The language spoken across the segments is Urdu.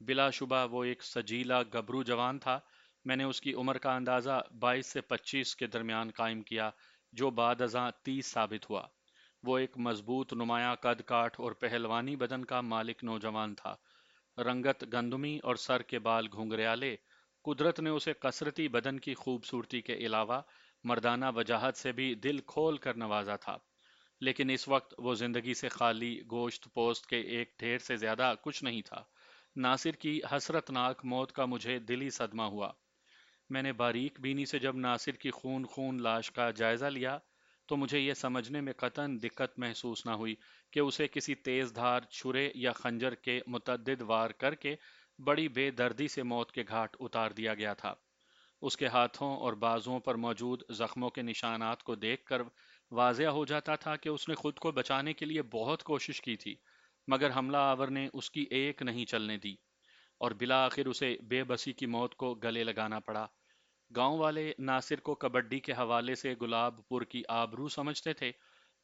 بلا شبہ وہ ایک سجیلا گبرو جوان تھا۔ میں نے اس کی عمر کا اندازہ 22 سے 25 کے درمیان قائم کیا، جو بعد ازاں 30 ثابت ہوا۔ وہ ایک مضبوط نمایاں قد کاٹ اور پہلوانی بدن کا مالک نوجوان تھا۔ رنگت گندمی اور سر کے بال گھنگریالے، قدرت نے اسے کثرتی بدن کی خوبصورتی کے علاوہ مردانہ وجاہت سے بھی دل کھول کر نوازا تھا۔ لیکن اس وقت وہ زندگی سے خالی گوشت پوست کے ایک ڈھیر سے زیادہ کچھ نہیں تھا۔ ناصر کی حسرت ناک موت کا مجھے دلی صدمہ ہوا۔ میں نے باریک بینی سے جب ناصر کی خون خون لاش کا جائزہ لیا تو مجھے یہ سمجھنے میں قطعاً دقت محسوس نہ ہوئی کہ اسے کسی تیز دھار چھرے یا خنجر کے متعدد وار کر کے بڑی بے دردی سے موت کے گھاٹ اتار دیا گیا تھا۔ اس کے ہاتھوں اور بازوؤں پر موجود زخموں کے نشانات کو دیکھ کر واضح ہو جاتا تھا کہ اس نے خود کو بچانے کے لیے بہت کوشش کی تھی، مگر حملہ آور نے اس کی ایک نہیں چلنے دی اور بالآخر اسے بے بسی کی موت کو گلے لگانا پڑا۔ گاؤں والے ناصر کو کبڈی کے حوالے سے گلاب پور کی آبرو سمجھتے تھے۔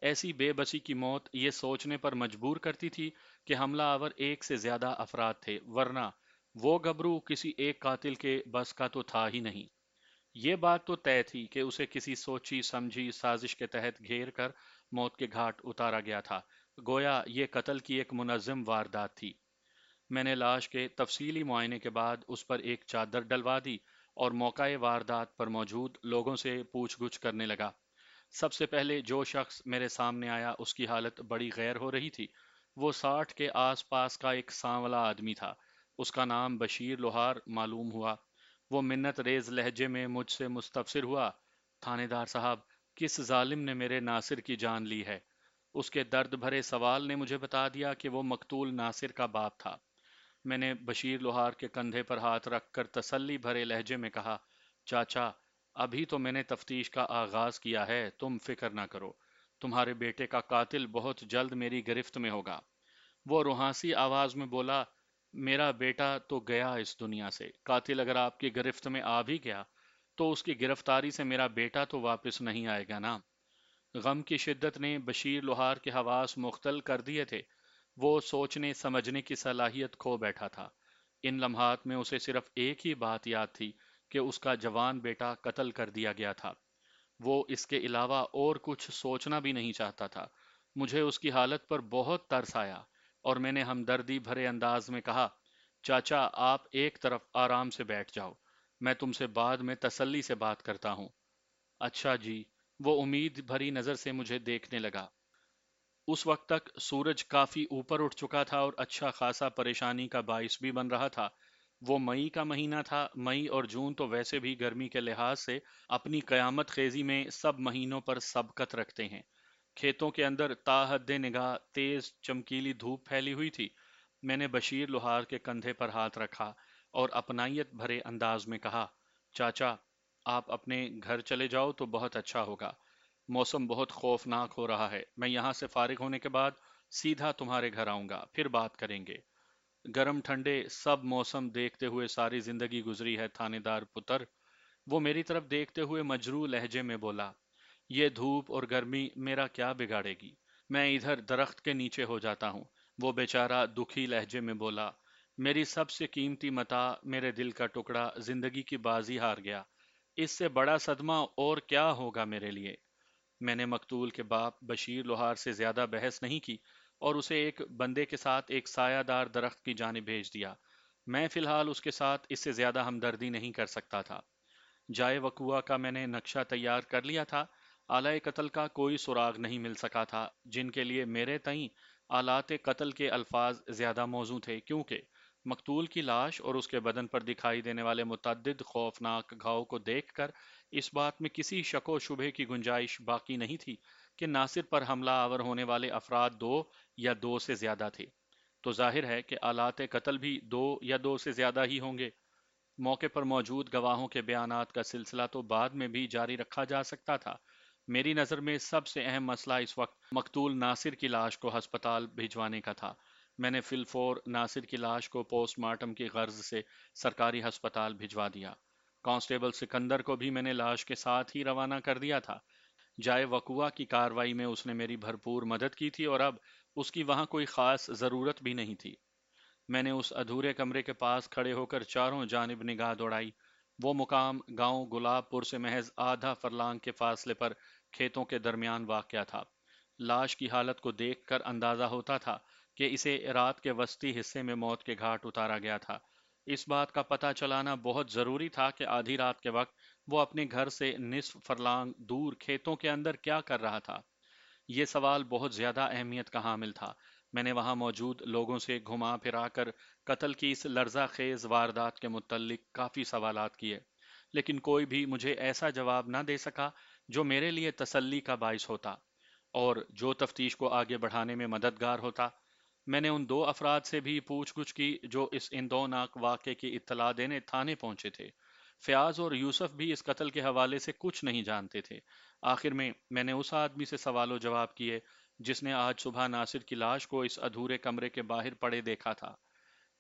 ایسی بے بسی کی موت یہ سوچنے پر مجبور کرتی تھی کہ حملہ آور ایک سے زیادہ افراد تھے، ورنہ وہ گبرو کسی ایک قاتل کے بس کا تو تھا ہی نہیں۔ یہ بات تو طے تھی کہ اسے کسی سوچی سمجھی سازش کے تحت گھیر کر موت کے گھاٹ اتارا گیا تھا، گویا یہ قتل کی ایک منظم واردات تھی۔ میں نے لاش کے تفصیلی معائنے کے بعد اس پر ایک چادر ڈلوا دی اور موقع واردات پر موجود لوگوں سے پوچھ گچھ کرنے لگا۔ سب سے پہلے جو شخص میرے سامنے آیا اس کی حالت بڑی غیر ہو رہی تھی۔ وہ 60 کے آس پاس کا ایک سانولا آدمی تھا۔ اس کا نام بشیر لوہار معلوم ہوا۔ وہ منت ریز لہجے میں مجھ سے مستفسر ہوا: تھانے دار صاحب، کس ظالم نے میرے ناصر کی جان لی ہے؟ اس کے درد بھرے سوال نے مجھے بتا دیا کہ وہ مقتول ناصر کا باپ تھا۔ میں نے بشیر لوہار کے کندھے پر ہاتھ رکھ کر تسلی بھرے لہجے میں کہا: چاچا، ابھی تو میں نے تفتیش کا آغاز کیا ہے، تم فکر نہ کرو۔ تمہارے بیٹے کا قاتل بہت جلد میری گرفت میں ہوگا۔ وہ روحانسی آواز میں بولا: میرا بیٹا تو گیا اس دنیا سے، قاتل اگر آپ کی گرفت میں آ بھی گیا تو اس کی گرفتاری سے میرا بیٹا تو واپس نہیں آئے گا نا۔ غم کی شدت نے بشیر لوہار کے حواس مختل کر دیے تھے۔ وہ سوچنے سمجھنے کی صلاحیت کھو بیٹھا تھا۔ ان لمحات میں اسے صرف ایک ہی بات یاد تھی کہ اس کا جوان بیٹا قتل کر دیا گیا تھا۔ وہ اس کے علاوہ اور کچھ سوچنا بھی نہیں چاہتا تھا۔ مجھے اس کی حالت پر بہت ترس آیا اور میں نے ہمدردی بھرے انداز میں کہا: چاچا، آپ ایک طرف آرام سے بیٹھ جاؤ، میں تم سے بعد میں تسلی سے بات کرتا ہوں۔ اچھا جی۔ وہ امید بھری نظر سے مجھے دیکھنے لگا۔ اس وقت تک سورج کافی اوپر اٹھ چکا تھا اور اچھا خاصا پریشانی کا باعث بھی بن رہا تھا۔ وہ مئی کا مہینہ تھا۔ مئی اور جون تو ویسے بھی گرمی کے لحاظ سے اپنی قیامت خیزی میں سب مہینوں پر سبقت رکھتے ہیں۔ کھیتوں کے اندر تا حد نگاہ تیز چمکیلی دھوپ پھیلی ہوئی تھی۔ میں نے بشیر لوہار کے کندھے پر ہاتھ رکھا اور اپنائیت بھرے انداز میں کہا: چاچا، آپ اپنے گھر چلے جاؤ تو بہت اچھا ہوگا۔ موسم بہت خوفناک ہو رہا ہے۔ میں یہاں سے فارغ ہونے کے بعد سیدھا تمہارے گھر آؤں گا، پھر بات کریں گے۔ گرم ٹھنڈے سب موسم دیکھتے ہوئے ساری زندگی گزری ہے تھانے دار پتر۔ وہ میری طرف دیکھتے ہوئے مجروح لہجے میں بولا: یہ دھوپ اور گرمی میرا کیا بگاڑے گی؟ میں ادھر درخت کے نیچے ہو جاتا ہوں۔ وہ بیچارہ دکھی لہجے میں بولا: میری سب سے قیمتی متاع، میرے دل کا ٹکڑا، زندگی کی بازی ہار گیا۔ اس سے بڑا صدمہ اور کیا ہوگا میرے لیے؟ میں نے مقتول کے باپ بشیر لوہار سے زیادہ بحث نہیں کی اور اسے ایک بندے کے ساتھ ایک سایہ دار درخت کی جانب بھیج دیا۔ میں فی الحال اس کے ساتھ اس سے زیادہ ہمدردی نہیں کر سکتا تھا۔ جائے وقوعہ کا میں نے نقشہ تیار کر لیا تھا۔ آلۂ قتل کا کوئی سراغ نہیں مل سکا تھا، جن کے لیے میرے تئیں آلات قتل کے الفاظ زیادہ موزوں تھے، کیونکہ مقتول کی لاش اور اس کے بدن پر دکھائی دینے والے متعدد خوفناک گھاؤ کو دیکھ کر اس بات میں کسی شک و شبہ کی گنجائش باقی نہیں تھی کہ ناصر پر حملہ آور ہونے والے افراد دو یا دو سے زیادہ تھے۔ تو ظاہر ہے کہ آلات قتل بھی دو یا دو سے زیادہ ہی ہوں گے۔ موقع پر موجود گواہوں کے بیانات کا سلسلہ تو بعد میں بھی جاری رکھا جا سکتا تھا۔ میری نظر میں سب سے اہم مسئلہ اس وقت مقتول ناصر کی لاش کو ہسپتال بھجوانے کا تھا۔ میں نے فی الفور ناصر کی لاش کو پوسٹ مارٹم کی غرض سے سرکاری ہسپتال بھجوا دیا۔ کانسٹیبل سکندر کو بھی میں نے لاش کے ساتھ ہی روانہ کر دیا تھا۔ جائے وقوعہ کی کارروائی میں اس نے میری بھرپور مدد کی تھی اور اب اس کی وہاں کوئی خاص ضرورت بھی نہیں تھی۔ میں نے اس ادھورے کمرے کے پاس کھڑے ہو کر چاروں جانب نگاہ دوڑائی۔ وہ مقام گاؤں گلاب پور سے محض آدھا فرلانگ کے فاصلے پر کھیتوں کے درمیان واقع تھا۔ لاش کی حالت کو دیکھ کر اندازہ ہوتا تھا کہ اسے رات کے وسطی حصے میں موت کے گھاٹ اتارا گیا تھا۔ اس بات کا پتہ چلانا بہت ضروری تھا کہ آدھی رات کے وقت وہ اپنے گھر سے نصف فرلانگ دور کھیتوں کے اندر کیا کر رہا تھا۔ یہ سوال بہت زیادہ اہمیت کا حامل تھا۔ میں نے وہاں موجود لوگوں سے گھما پھرا کر قتل کی اس لرزہ خیز واردات کے متعلق کافی سوالات کیے، لیکن کوئی بھی مجھے ایسا جواب نہ دے سکا جو میرے لیے تسلی کا باعث ہوتا اور جو تفتیش کو آگے بڑھانے میں مددگار ہوتا۔ میں نے ان دو افراد سے بھی پوچھ گچھ کی جو اس اندوناک واقعے کی اطلاع دینے تھانے پہنچے تھے۔ فیاض اور یوسف بھی اس قتل کے حوالے سے کچھ نہیں جانتے تھے۔ آخر میں نے اس آدمی سے سوال و جواب کیے جس نے آج صبح ناصر کی لاش کو اس ادھورے کمرے کے باہر پڑے دیکھا تھا۔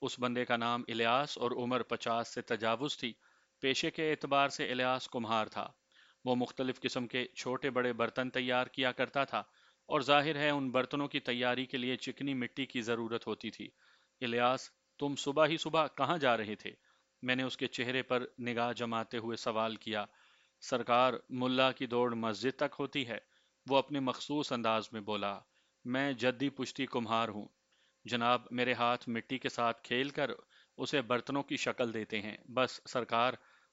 اس بندے کا نام الیاس اور عمر 50 سے تجاوز تھی۔ پیشے کے اعتبار سے الیاس کمہار تھا۔ وہ مختلف قسم کے چھوٹے بڑے برتن تیار کیا کرتا تھا اور ظاہر ہے ان برتنوں کی تیاری کے لیے چکنی مٹی کی ضرورت ہوتی تھی۔ الیاس، تم صبح ہی صبح کہاں جا رہے تھے؟ میں نے اس کے چہرے پر نگاہ جماتے ہوئے سوال کیا۔ سرکار، ملا کی دوڑ مسجد تک ہوتی ہے، وہ اپنے مخصوص انداز میں بولا۔ میں جدی پشتی کمہار ہوں جناب، میرے ہاتھ مٹی کے ساتھ کھیل کر اسے برتنوں کی شکل دیتے ہیں، بس سرکار۔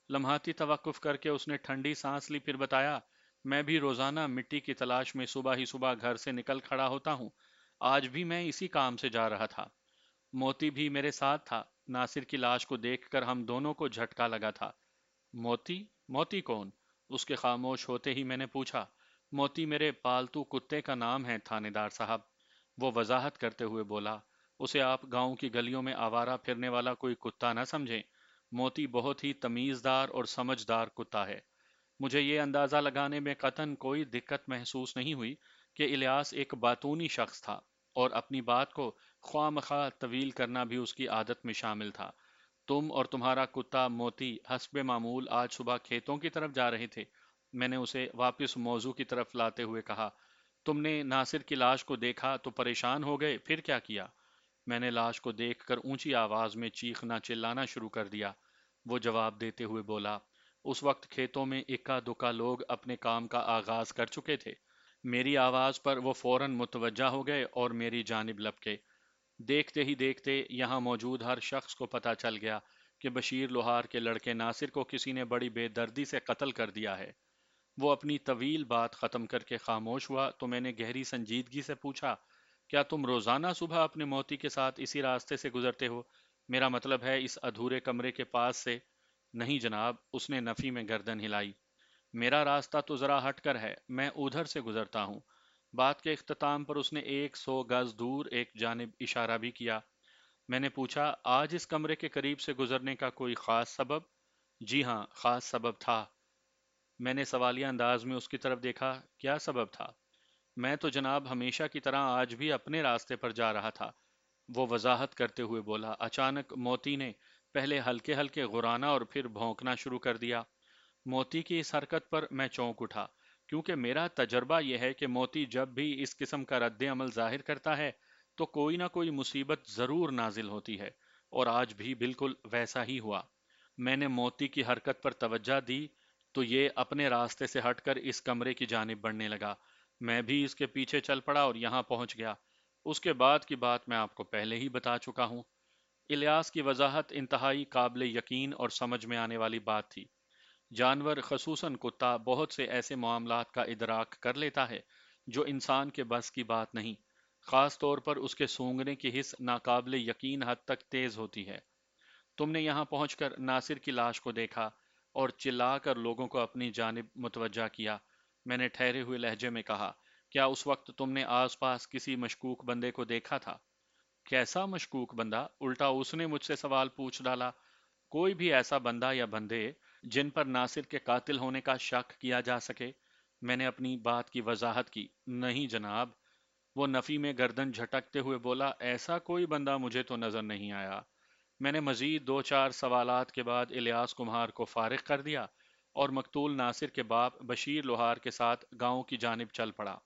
لمحاتی توقف کر کے اس نے ٹھنڈی سانس لی، پھر بتایا، میں بھی روزانہ مٹی کی تلاش میں صبح ہی صبح گھر سے نکل کھڑا ہوتا ہوں۔ آج بھی میں اسی کام سے جا رہا تھا۔ موتی بھی میرے ساتھ تھا۔ ناصر کی لاش کو دیکھ کر ہم دونوں کو جھٹکا لگا تھا۔ موتی؟ موتی کون؟ اس کے خاموش ہوتے ہی میں نے پوچھا۔ موتی میرے پالتو کتے کا نام ہے تھانے دار صاحب، وہ وضاحت کرتے ہوئے بولا۔ اسے آپ گاؤں کی گلیوں میں آوارہ پھرنے والا کوئی کتا نہ سمجھیں۔ موتی بہت ہی تمیزدار اور سمجھدار کتا ہے۔ مجھے یہ اندازہ لگانے میں قطعاً کوئی دقت محسوس نہیں ہوئی کہ الیاس ایک باتونی شخص تھا اور اپنی بات کو خواہ مخواہ طویل کرنا بھی اس کی عادت میں شامل تھا۔ تم اور تمہارا کتا موتی حسب معمول آج صبح کھیتوں کی طرف جا رہے تھے، میں نے اسے واپس موضوع کی طرف لاتے ہوئے کہا۔ تم نے ناصر کی لاش کو دیکھا تو پریشان ہو گئے، پھر کیا کیا؟ میں نے لاش کو دیکھ کر اونچی آواز میں چیخنا چلانا شروع کر دیا، وہ جواب دیتے ہوئے بولا۔ اس وقت کھیتوں میں اکا دکا لوگ اپنے کام کا آغاز کر چکے تھے۔ میری آواز پر وہ فوراً متوجہ ہو گئے اور میری جانب لپکے۔ دیکھتے ہی دیکھتے یہاں موجود ہر شخص کو پتہ چل گیا کہ بشیر لوہار کے لڑکے ناصر کو کسی نے بڑی بے دردی سے قتل کر دیا ہے۔ وہ اپنی طویل بات ختم کر کے خاموش ہوا تو میں نے گہری سنجیدگی سے پوچھا، کیا تم روزانہ صبح اپنے موتی کے ساتھ اسی راستے سے گزرتے ہو؟ میرا مطلب ہے اس ادھورے کمرے کے پاس سے۔ نہیں جناب، اس نے نفی میں گردن ہلائی۔ میرا راستہ تو ذرا ہٹ کر ہے، میں ادھر سے گزرتا ہوں۔ بات کے اختتام پر اس نے 100 گز دور ایک جانب اشارہ بھی کیا۔ میں نے پوچھا، آج اس کمرے کے قریب سے گزرنے کا کوئی خاص سبب؟ جی ہاں، خاص سبب تھا۔ میں نے سوالیہ انداز میں اس کی طرف دیکھا۔ کیا سبب تھا؟ میں تو جناب ہمیشہ کی طرح آج بھی اپنے راستے پر جا رہا تھا، وہ وضاحت کرتے ہوئے بولا۔ اچانک موتی نے پہلے ہلکے ہلکے غرانا اور پھر بھونکنا شروع کر دیا۔ موتی کی اس حرکت پر میں چونک اٹھا، کیونکہ میرا تجربہ یہ ہے کہ موتی جب بھی اس قسم کا رد عمل ظاہر کرتا ہے تو کوئی نہ کوئی مصیبت ضرور نازل ہوتی ہے، اور آج بھی بالکل ویسا ہی ہوا۔ میں نے موتی کی حرکت پر توجہ دی تو یہ اپنے راستے سے ہٹ کر اس کمرے کی جانب بڑھنے لگا۔ میں بھی اس کے پیچھے چل پڑا اور یہاں پہنچ گیا۔ اس کے بعد کی بات میں آپ کو پہلے ہی بتا چکا ہوں۔ الیاس کی وضاحت انتہائی قابل یقین اور سمجھ میں آنے والی بات تھی۔ جانور خصوصاً کتا بہت سے ایسے معاملات کا ادراک کر لیتا ہے جو انسان کے بس کی بات نہیں، خاص طور پر اس کے سونگنے کی حس ناقابل یقین حد تک تیز ہوتی ہے۔ تم نے یہاں پہنچ کر ناصر کی لاش کو دیکھا اور چلا کر لوگوں کو اپنی جانب متوجہ کیا، میں نے ٹھہرے ہوئے لہجے میں کہا۔ کیا اس وقت تم نے آس پاس کسی مشکوک بندے کو دیکھا تھا؟ کیسا مشکوک بندہ؟ الٹا اس نے مجھ سے سوال پوچھ ڈالا۔ کوئی بھی ایسا بندہ یا بندے جن پر ناصر کے قاتل ہونے کا شک کیا جا سکے؟ میں نے اپنی بات کی وضاحت کی۔ نہیں جناب، وہ نفی میں گردن جھٹکتے ہوئے بولا، ایسا کوئی بندہ مجھے تو نظر نہیں آیا۔ میں نے مزید دو چار سوالات کے بعد الیاس کمہار کو فارغ کر دیا اور مقتول ناصر کے باپ بشیر لوہار کے ساتھ گاؤں کی جانب چل پڑا۔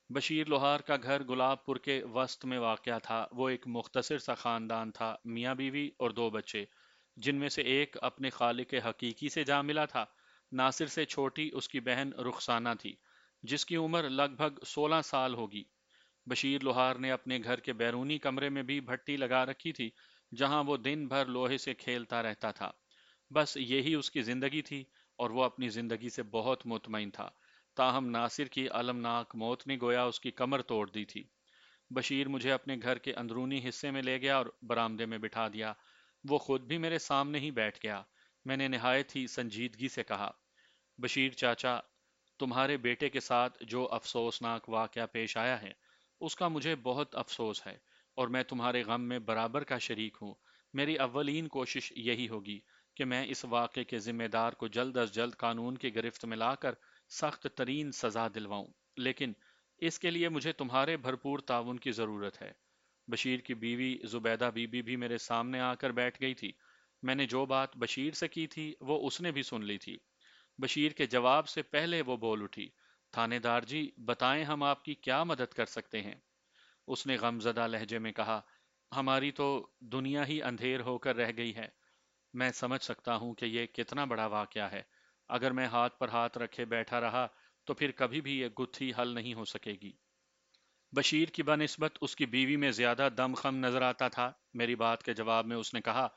بشیر لوہار کا گھر گلاب پور کے وسط میں واقع تھا۔ وہ ایک مختصر سا خاندان تھا، میاں بیوی اور دو بچے، جن میں سے ایک اپنے خالق حقیقی سے جا ملا تھا۔ ناصر سے چھوٹی اس کی بہن رخسانہ تھی، جس کی عمر لگ بھگ 16 سال ہوگی۔ بشیر لوہار نے اپنے گھر کے بیرونی کمرے میں بھی بھٹی لگا رکھی تھی، جہاں وہ دن بھر لوہے سے کھیلتا رہتا تھا۔ بس یہی اس کی زندگی تھی، اور وہ اپنی زندگی سے بہت مطمئن تھا۔ تاہم ناصر کی المناک موت نے گویا اس کی کمر توڑ دی تھی۔ بشیر مجھے اپنے گھر کے اندرونی حصے میں لے گیا اور برآمدے میں بٹھا دیا۔ وہ خود بھی میرے سامنے ہی بیٹھ گیا۔ میں نے نہایت ہی سنجیدگی سے کہا، بشیر چاچا، تمہارے بیٹے کے ساتھ جو افسوسناک واقعہ پیش آیا ہے، اس کا مجھے بہت افسوس ہے، اور میں تمہارے غم میں برابر کا شریک ہوں۔ میری اولین کوشش یہی ہوگی کہ میں اس واقعے کے ذمہ دار کو جلد از جلد قانون کی گرفت میں لا کر سخت ترین سزا دلواؤں، لیکن اس کے لیے مجھے تمہارے بھرپور تعاون کی ضرورت ہے۔ بشیر کی بیوی زبیدہ بی بی بھی میرے سامنے آ کر بیٹھ گئی تھی۔ میں نے جو بات بشیر سے کی تھی وہ اس نے بھی سن لی تھی۔ بشیر کے جواب سے پہلے وہ بول اٹھی، تھانے دار جی، بتائیں ہم آپ کی کیا مدد کر سکتے ہیں؟ اس نے غمزدہ لہجے میں کہا، ہماری تو دنیا ہی اندھیر ہو کر رہ گئی ہے۔ میں سمجھ سکتا ہوں کہ یہ کتنا بڑا واقعہ ہے۔ اگر میں ہاتھ پر ہاتھ رکھے بیٹھا رہا تو پھر کبھی بھی یہ گتھی حل نہیں ہو سکے گی۔ بشیر کی بنسبت اس کی بیوی میں زیادہ دم خم نظر آتا تھا۔ میری بات کے جواب میں اس نے کہا،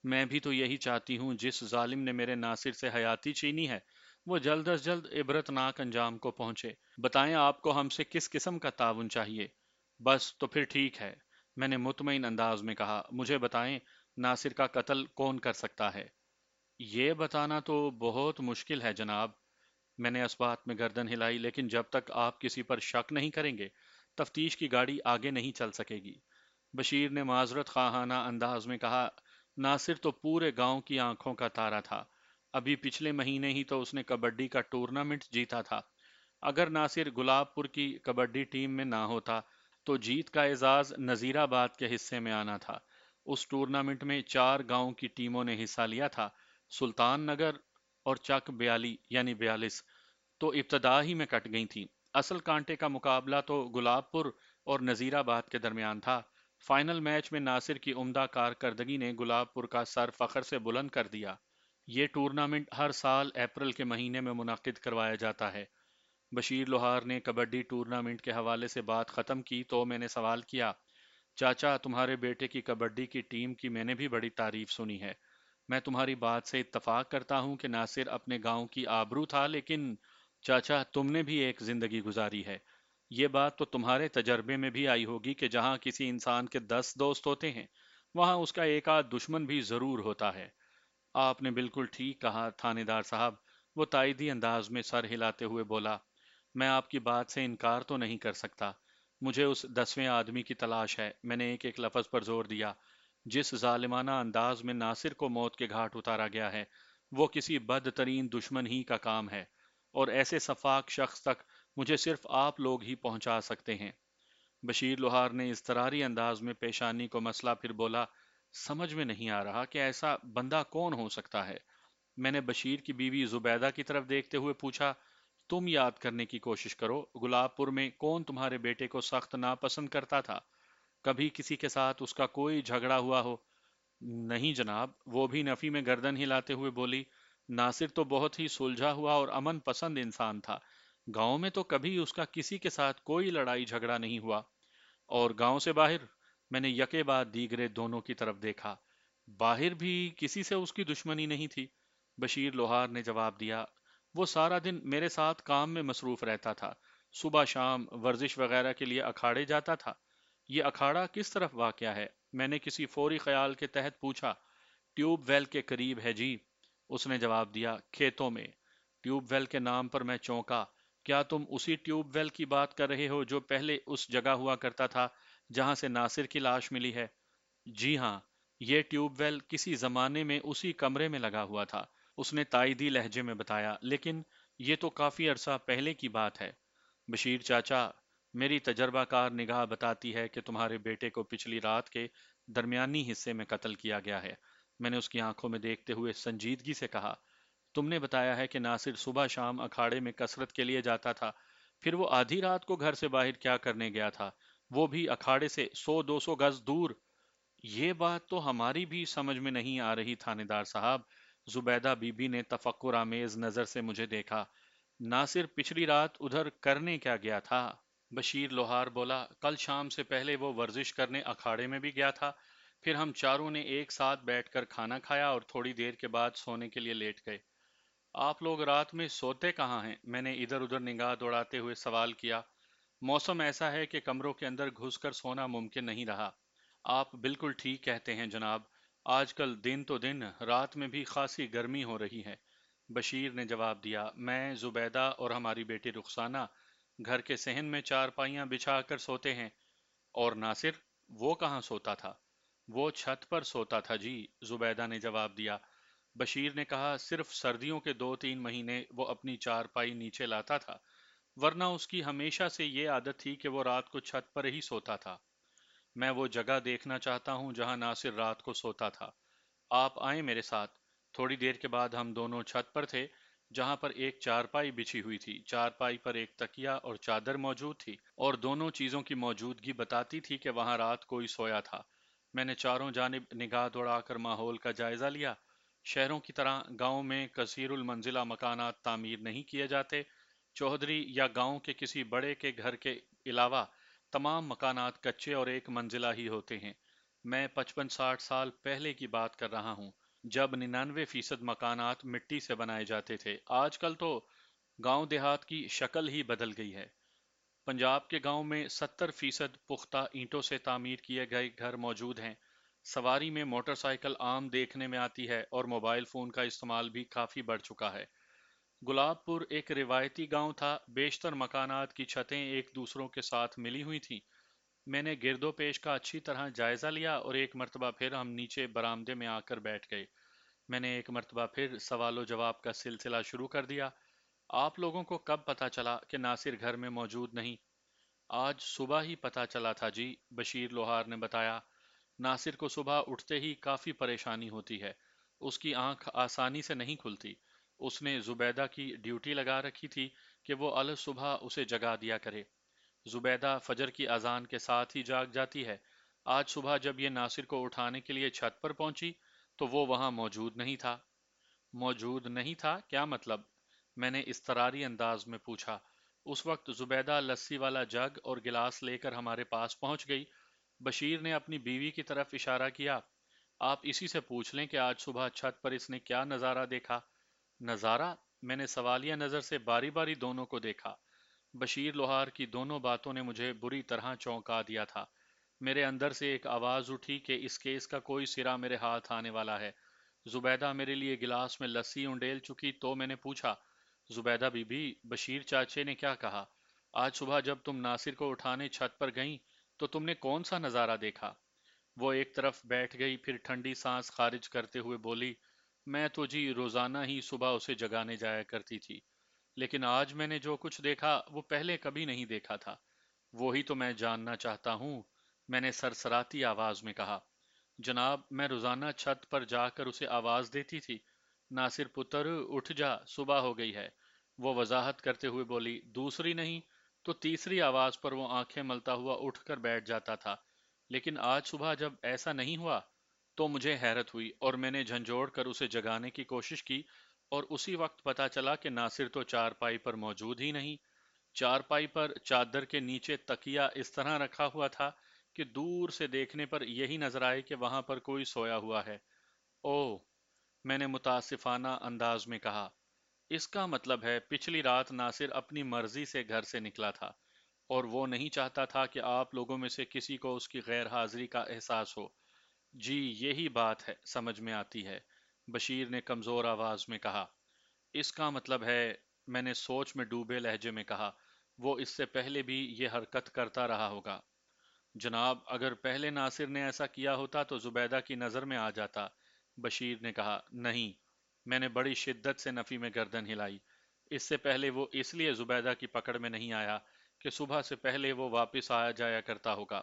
میں بھی تو یہی چاہتی ہوں، جس ظالم نے میرے ناصر سے حیاتی چھینی ہے وہ جلد از جلد عبرتناک انجام کو پہنچے۔ بتائیں آپ کو ہم سے کس قسم کا تعاون چاہیے؟ بس تو پھر ٹھیک ہے، میں نے مطمئن انداز میں کہا، مجھے بتائیں ناصر کا قتل کون کر سکتا ہے؟ یہ بتانا تو بہت مشکل ہے جناب۔ میں نے اس بات میں گردن ہلائی، لیکن جب تک آپ کسی پر شک نہیں کریں گے تفتیش کی گاڑی آگے نہیں چل سکے گی۔ بشیر نے معذرت خواہانہ انداز میں کہا، ناصر تو پورے گاؤں کی آنکھوں کا تارا تھا۔ ابھی پچھلے مہینے ہی تو اس نے کبڈی کا ٹورنامنٹ جیتا تھا۔ اگر ناصر گلاب پور کی کبڈی ٹیم میں نہ ہوتا تو جیت کا اعزاز نذیر آباد کے حصے میں آنا تھا۔ اس ٹورنامنٹ میں 4 گاؤں کی ٹیموں نے حصہ لیا تھا، سلطان نگر اور چک بیالی یعنی 42 تو ابتدا ہی میں کٹ گئی تھیں۔ اصل کانٹے کا مقابلہ تو گلاب پور اور نذیر آباد کے درمیان تھا۔ فائنل میچ میں ناصر کی عمدہ کارکردگی نے گلاب پور کا سر فخر سے بلند کر دیا۔ یہ ٹورنامنٹ ہر سال اپریل کے مہینے میں منعقد کروایا جاتا ہے۔ بشیر لوہار نے کبڈی ٹورنامنٹ کے حوالے سے بات ختم کی تو میں نے سوال کیا، چاچا، تمہارے بیٹے کی کبڈی کی ٹیم کی میں نے بھی بڑی تعریف سنی ہے۔ میں تمہاری بات سے اتفاق کرتا ہوں کہ ناصر اپنے گاؤں کی آبرو تھا، لیکن چاچا، تم نے بھی ایک زندگی گزاری ہے۔ یہ بات تو تمہارے تجربے میں بھی آئی ہوگی کہ جہاں کسی انسان کے 10 دوست ہوتے ہیں وہاں اس کا ایک آدھ دشمن بھی ضرور ہوتا ہے۔ آپ نے بالکل ٹھیک کہا تھانے دار صاحب، وہ تائیدی انداز میں سر ہلاتے ہوئے بولا، میں آپ کی بات سے انکار تو نہیں کر سکتا۔ مجھے اس 10ویں آدمی کی تلاش ہے۔ میں نے ایک ایک لفظ پر زور دیا۔ جس ظالمانہ انداز میں ناصر کو موت کے گھاٹ اتارا گیا ہے وہ کسی بدترین دشمن ہی کا کام ہے، اور ایسے سفاک شخص تک مجھے صرف آپ لوگ ہی پہنچا سکتے ہیں۔ بشیر لوہار نے اضطراری انداز میں پیشانی کو مسلا پھر بولا، سمجھ میں نہیں آ رہا کہ ایسا بندہ کون ہو سکتا ہے۔ میں نے بشیر کی بیوی زبیدہ کی طرف دیکھتے ہوئے پوچھا، تم یاد کرنے کی کوشش کرو، گلاب پور میں کون تمہارے بیٹے کو سخت ناپسند کرتا تھا؟ کبھی کسی کے ساتھ اس کا کوئی جھگڑا ہوا ہو؟ نہیں جناب، وہ بھی نفی میں گردن ہلاتے ہوئے بولی، ناصر تو بہت ہی سلجھا ہوا اور امن پسند انسان تھا۔ گاؤں میں تو کبھی اس کا کسی کے ساتھ کوئی لڑائی جھگڑا نہیں ہوا۔ اور گاؤں سے باہر؟ میں نے یکے بعد دیگرے دونوں کی طرف دیکھا۔ باہر بھی کسی سے اس کی دشمنی نہیں تھی؟ بشیر لوہار نے جواب دیا، وہ سارا دن میرے ساتھ کام میں مصروف رہتا تھا، صبح شام ورزش وغیرہ کے لیے اکھاڑے جاتا تھا۔ یہ اکھاڑا کس طرف واقع ہے؟ میں نے کسی فوری خیال کے تحت پوچھا۔ ٹیوب ویل کے قریب ہے جی، اس نے جواب دیا، کھیتوں میں۔ ٹیوب ویل کے نام پر میں چونکا۔ کیا تم اسی ٹیوب ویل کی بات کر رہے ہو جو پہلے اس جگہ ہوا کرتا تھا جہاں سے ناصر کی لاش ملی ہے؟ جی ہاں، یہ ٹیوب ویل کسی زمانے میں اسی کمرے میں لگا ہوا تھا، اس نے تائیدی لہجے میں بتایا، لیکن یہ تو کافی عرصہ پہلے کی بات ہے۔ بشیر چاچا، میری تجربہ کار نگاہ بتاتی ہے کہ تمہارے بیٹے کو پچھلی رات کے درمیانی حصے میں قتل کیا گیا ہے۔ میں نے اس کی آنکھوں میں دیکھتے ہوئے سنجیدگی سے کہا، تم نے بتایا ہے کہ ناصر صبح شام اکھاڑے میں کسرت کے لیے جاتا تھا، پھر وہ آدھی رات کو گھر سے باہر کیا کرنے گیا تھا، وہ بھی اکھاڑے سے 100-200 گز دور؟ یہ بات تو ہماری بھی سمجھ میں نہیں آ رہی تھانے دار صاحب۔ زبیدہ بی بی نے تفکر آمیز نظر سے مجھے دیکھا۔ ناصر پچھلی رات ادھر کرنے کیا گیا تھا؟ بشیر لوہار بولا، کل شام سے پہلے وہ ورزش کرنے اکھاڑے میں بھی گیا تھا، پھر ہم چاروں نے ایک ساتھ بیٹھ کر کھانا کھایا اور تھوڑی دیر کے بعد سونے کے لیے لیٹ گئے۔ آپ لوگ رات میں سوتے کہاں ہیں؟ میں نے ادھر ادھر نگاہ دوڑاتے ہوئے سوال کیا۔ موسم ایسا ہے کہ کمروں کے اندر گھس کر سونا ممکن نہیں رہا۔ آپ بالکل ٹھیک کہتے ہیں جناب، آج کل دن تو دن رات میں بھی خاصی گرمی ہو رہی ہے۔ بشیر نے جواب دیا، میں، زبیدہ اور ہماری بیٹی رخسانہ گھر کے صحن میں چار پائیاں بچھا کر سوتے ہیں۔ اور ناصر، وہ کہاں سوتا تھا؟ وہ چھت پر سوتا تھا جی، زبیدہ نے جواب دیا۔ بشیر نے کہا، صرف سردیوں کے 2-3 مہینے وہ اپنی چار پائی نیچے لاتا تھا، ورنہ اس کی ہمیشہ سے یہ عادت تھی کہ وہ رات کو چھت پر ہی سوتا تھا۔ میں وہ جگہ دیکھنا چاہتا ہوں جہاں ناصر رات کو سوتا تھا۔ آپ آئیں میرے ساتھ۔ تھوڑی دیر کے بعد ہم دونوں چھت پر تھے، جہاں پر ایک چارپائی بچھی ہوئی تھی۔ چارپائی پر ایک تکیا اور چادر موجود تھی، اور دونوں چیزوں کی موجودگی بتاتی تھی کہ وہاں رات کوئی سویا تھا۔ میں نے چاروں جانب نگاہ دوڑا کر ماحول کا جائزہ لیا۔ شہروں کی طرح گاؤں میں کثیر المنزلہ مکانات تعمیر نہیں کیے جاتے۔ چوہدری یا گاؤں کے کسی بڑے کے گھر کے علاوہ تمام مکانات کچے اور ایک منزلہ ہی ہوتے ہیں۔ میں 55-60 سال پہلے کی بات کر رہا ہوں، جب 99% مکانات مٹی سے بنائے جاتے تھے۔ آج کل تو گاؤں دیہات کی شکل ہی بدل گئی ہے۔ پنجاب کے گاؤں میں 70% پختہ اینٹوں سے تعمیر کیے گئے گھر موجود ہیں۔ سواری میں موٹر سائیکل عام دیکھنے میں آتی ہے، اور موبائل فون کا استعمال بھی کافی بڑھ چکا ہے۔ گلاب پور ایک روایتی گاؤں تھا، بیشتر مکانات کی چھتیں ایک دوسروں کے ساتھ ملی ہوئی تھیں۔ میں نے گرد و پیش کا اچھی طرح جائزہ لیا، اور ایک مرتبہ پھر ہم نیچے برآمدے میں آ کر بیٹھ گئے۔ میں نے ایک مرتبہ پھر سوال و جواب کا سلسلہ شروع کر دیا۔ آپ لوگوں کو کب پتہ چلا کہ ناصر گھر میں موجود نہیں؟ آج صبح ہی پتہ چلا تھا جی، بشیر لوہار نے بتایا۔ ناصر کو صبح اٹھتے ہی کافی پریشانی ہوتی ہے، اس کی آنکھ آسانی سے نہیں کھلتی۔ اس نے زبیدہ کی ڈیوٹی لگا رکھی تھی کہ وہ الصبح اسے جگا دیا کرے۔ زبیدہ فجر کی اذان کے ساتھ ہی جاگ جاتی ہے۔ آج صبح جب یہ ناصر کو اٹھانے کے لیے چھت پر پہنچی تو وہ وہاں موجود نہیں تھا۔ موجود نہیں تھا کیا مطلب؟ میں نے اضطراری انداز میں پوچھا۔ اس وقت زبیدہ لسی والا جگ اور گلاس لے کر ہمارے پاس پہنچ گئی۔ بشیر نے اپنی بیوی کی طرف اشارہ کیا۔ آپ اسی سے پوچھ لیں کہ آج صبح چھت پر اس نے کیا نظارہ دیکھا۔ نظارہ؟ میں نے سوالیہ نظر سے باری باری دونوں کو دیکھا۔ بشیر لوہار کی دونوں باتوں نے مجھے بری طرح چونکا دیا تھا۔ میرے اندر سے ایک آواز اٹھی کہ اس کیس کا کوئی سرا میرے ہاتھ آنے والا ہے۔ زبیدہ میرے لیے گلاس میں لسی انڈیل چکی تو میں نے پوچھا، زبیدہ بی بی، بشیر چاچے نے کیا کہا؟ آج صبح جب تم ناصر کو اٹھانے چھت پر گئیں تو تم نے کون سا نظارہ دیکھا؟ وہ ایک طرف بیٹھ گئی، پھر ٹھنڈی سانس خارج کرتے ہوئے بولی، میں تو جی روزانہ ہی صبح اسے جگانے جایا کرتی تھی، لیکن آج میں نے جو کچھ دیکھا وہ پہلے کبھی نہیں دیکھا تھا۔ وہی تو میں جاننا چاہتا ہوں، میں نے سرسراتی آواز میں کہا۔ جناب، میں روزانہ چھت پر جا کر اسے آواز دیتی تھی، ناصر پتر اٹھ جا، صبح ہو گئی ہے۔ وہ وضاحت کرتے ہوئے بولی، دوسری نہیں تو تیسری آواز پر وہ آنکھیں ملتا ہوا اٹھ کر بیٹھ جاتا تھا، لیکن آج صبح جب ایسا نہیں ہوا تو مجھے حیرت ہوئی، اور میں نے جھنجھوڑ کر اسے جگانے کی کوشش کی، اور اسی وقت پتا چلا کہ ناصر تو چارپائی پر موجود ہی نہیں۔ چارپائی پر چادر کے نیچے تکیا اس طرح رکھا ہوا تھا کہ دور سے دیکھنے پر یہی نظر آئے کہ وہاں پر کوئی سویا ہوا ہے۔ اوہ، میں نے متاسفانہ انداز میں کہا، اس کا مطلب ہے پچھلی رات ناصر اپنی مرضی سے گھر سے نکلا تھا، اور وہ نہیں چاہتا تھا کہ آپ لوگوں میں سے کسی کو اس کی غیر حاضری کا احساس ہو۔ جی یہی بات ہے، سمجھ میں آتی ہے، بشیر نے کمزور آواز میں کہا۔ اس کا مطلب ہے، میں نے سوچ میں ڈوبے لہجے میں کہا، وہ اس سے پہلے بھی یہ حرکت کرتا رہا ہوگا۔ جناب، اگر پہلے ناصر نے ایسا کیا ہوتا تو زبیدہ کی نظر میں آ جاتا، بشیر نے کہا۔ نہیں، میں نے بڑی شدت سے نفی میں گردن ہلائی۔ اس سے پہلے وہ اس لیے زبیدہ کی پکڑ میں نہیں آیا کہ صبح سے پہلے وہ واپس آیا جایا کرتا ہوگا۔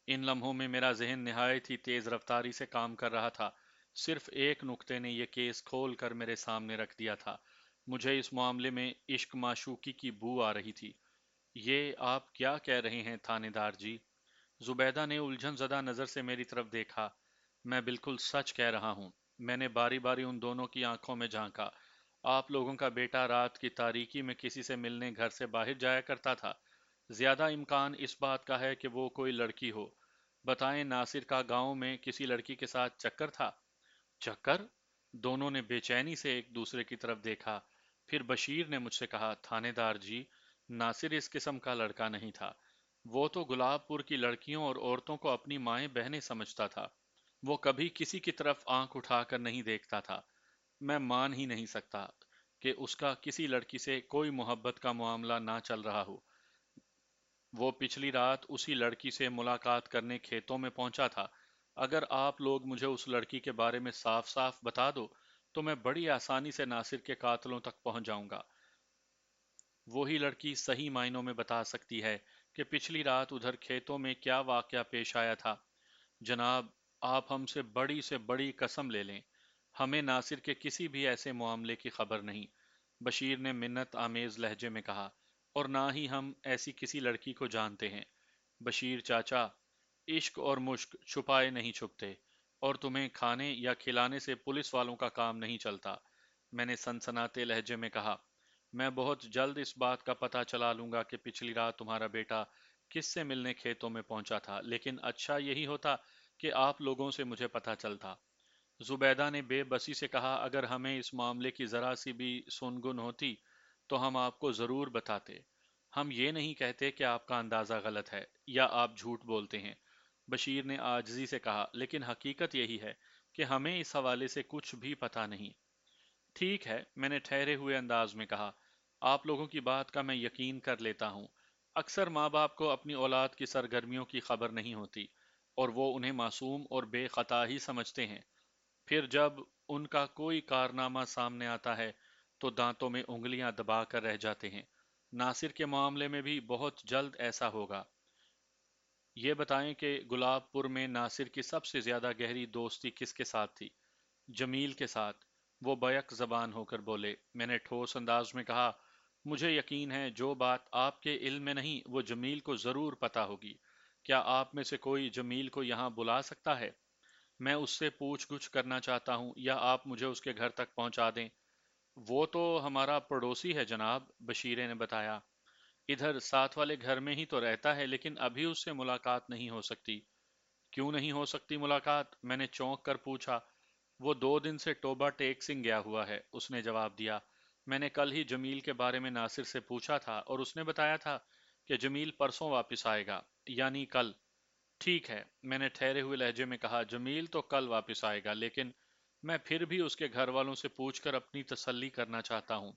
ان لمحوں میں میرا ذہن نہایت ہی تیز رفتاری سے کام کر رہا تھا۔ صرف ایک نکتے نے یہ کیس کھول کر میرے سامنے رکھ دیا تھا۔ مجھے اس معاملے میں عشق معشوقی کی بو آ رہی تھی۔ یہ آپ کیا کہہ رہے ہیں تھانے دار جی؟ زبیدہ نے الجھن زدہ نظر سے میری طرف دیکھا۔ میں بالکل سچ کہہ رہا ہوں۔ میں نے باری باری ان دونوں کی آنکھوں میں جھانکا۔ آپ لوگوں کا بیٹا رات کی تاریکی میں کسی سے ملنے گھر سے باہر جایا کرتا تھا۔ زیادہ امکان اس بات کا ہے کہ وہ کوئی لڑکی ہو۔ بتائیں، ناصر کا گاؤں میں کسی لڑکی کے ساتھ چکر تھا؟ چکر؟ دونوں نے بے چینی سے ایک دوسرے کی طرف دیکھا۔ پھر بشیر نے مجھ سے کہا، تھانے دار جی، ناصر اس قسم کا لڑکا نہیں تھا۔ وہ تو گلاب پور کی لڑکیوں اور عورتوں کو اپنی مائیں بہنیں سمجھتا تھا۔ وہ کبھی کسی کی طرف آنکھ اٹھا کر نہیں دیکھتا تھا۔ میں مان ہی نہیں سکتا کہ اس کا کسی لڑکی سے کوئی محبت کا معاملہ نہ چل رہا ہو۔ وہ پچھلی رات اسی لڑکی سے ملاقات کرنے کھیتوں میں پہنچا تھا۔ اگر آپ لوگ مجھے اس لڑکی کے بارے میں صاف صاف بتا دو تو میں بڑی آسانی سے ناصر کے قاتلوں تک پہنچ جاؤں گا۔ وہی لڑکی صحیح معنوں میں بتا سکتی ہے کہ پچھلی رات ادھر کھیتوں میں کیا واقعہ پیش آیا تھا۔ جناب، آپ ہم سے بڑی قسم لے لیں، ہمیں ناصر کے کسی بھی ایسے معاملے کی خبر نہیں، بشیر نے منت آمیز لہجے میں کہا، اور نہ ہی ہم ایسی کسی لڑکی کو جانتے ہیں۔ بشیر چاچا، عشق اور مشک چھپائے نہیں چھپتے، اور تمہیں کھانے یا کھلانے سے پولیس والوں کا کام نہیں چلتا، میں نے سنسناتے لہجے میں کہا۔ میں بہت جلد اس بات کا پتہ چلا لوں گا کہ پچھلی رات تمہارا بیٹا کس سے ملنے کھیتوں میں پہنچا تھا، لیکن اچھا یہی ہوتا کہ آپ لوگوں سے مجھے پتہ چلتا۔ زبیدہ نے بے بسی سے کہا، اگر ہمیں اس معاملے کی ذرا سی بھی سنگن ہوتی تو ہم آپ کو ضرور بتاتے۔ ہم یہ نہیں کہتے کہ آپ کا اندازہ غلط ہے یا آپ جھوٹ بولتے ہیں، بشیر نے عاجزی سے کہا، لیکن حقیقت یہی ہے کہ ہمیں اس حوالے سے کچھ بھی پتہ نہیں۔ ٹھیک ہے، میں نے ٹھہرے ہوئے انداز میں کہا، آپ لوگوں کی بات کا میں یقین کر لیتا ہوں۔ اکثر ماں باپ کو اپنی اولاد کی سرگرمیوں کی خبر نہیں ہوتی، اور وہ انہیں معصوم اور بے خطا ہی سمجھتے ہیں۔ پھر جب ان کا کوئی کارنامہ سامنے آتا ہے تو دانتوں میں انگلیاں دبا کر رہ جاتے ہیں۔ ناصر کے معاملے میں بھی بہت جلد ایسا ہوگا۔ یہ بتائیں کہ گلاب پور میں ناصر کی سب سے زیادہ گہری دوستی کس کے ساتھ تھی؟ جمیل کے ساتھ، وہ بیک زبان ہو کر بولے۔ میں نے ٹھوس انداز میں کہا، مجھے یقین ہے جو بات آپ کے علم میں نہیں وہ جمیل کو ضرور پتا ہوگی۔ کیا آپ میں سے کوئی جمیل کو یہاں بلا سکتا ہے؟ میں اس سے پوچھ گچھ کرنا چاہتا ہوں، یا آپ مجھے اس کے گھر تک پہنچا دیں۔ وہ تو ہمارا پڑوسی ہے جناب، بشیرے نے بتایا۔ ادھر ساتھ والے گھر میں ہی تو رہتا ہے، لیکن ابھی اس سے ملاقات نہیں ہو سکتی۔ کیوں نہیں ہو سکتی ملاقات؟ میں نے چونک کر پوچھا۔ وہ 2 دن سے ٹوبہ ٹیک سنگھ گیا ہوا ہے، اس نے جواب دیا۔ میں نے کل ہی جمیل کے بارے میں ناصر سے پوچھا تھا، اور اس نے بتایا تھا کہ جمیل پرسوں واپس آئے گا، یعنی کل۔ ٹھیک ہے، میں نے ٹھہرے ہوئے لہجے میں کہا، جمیل تو کل واپس آئے گا، لیکن میں پھر بھی اس کے گھر والوں سے پوچھ کر اپنی تسلی کرنا چاہتا ہوں۔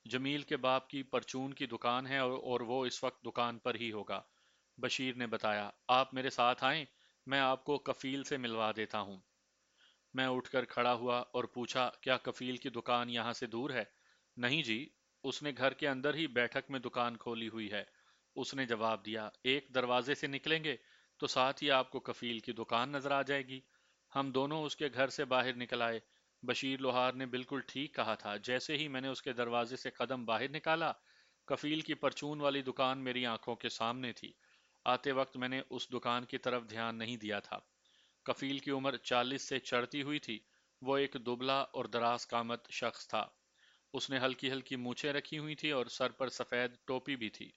جمیل کے باپ کی پرچون کی دکان ہے، اور وہ اس وقت دکان پر ہی ہوگا، بشیر نے بتایا۔ آپ میرے ساتھ آئیں، میں آپ کو کفیل سے ملوا دیتا ہوں۔ میں اٹھ کر کھڑا ہوا اور پوچھا، کیا کفیل کی دکان یہاں سے دور ہے؟ نہیں جی، اس نے گھر کے اندر ہی بیٹھک میں دکان کھولی ہوئی ہے، اس نے جواب دیا۔ ایک دروازے سے نکلیں گے تو ساتھ ہی آپ کو کفیل کی دکان نظر آ جائے گی۔ ہم دونوں اس کے گھر سے باہر نکل آئے۔ بشیر لوہار نے بالکل ٹھیک کہا تھا، جیسے ہی میں نے اس کے دروازے سے قدم باہر نکالا، کفیل کی پرچون والی دکان میری آنکھوں کے سامنے تھی۔ آتے وقت میں نے اس دکان کی طرف دھیان نہیں دیا تھا۔ کفیل کی عمر 40 سے چڑھتی ہوئی تھی۔ وہ ایک دبلا اور دراز قامت شخص تھا۔ اس نے ہلکی ہلکی مونچھیں رکھی ہوئی تھی اور سر پر سفید ٹوپی بھی تھی۔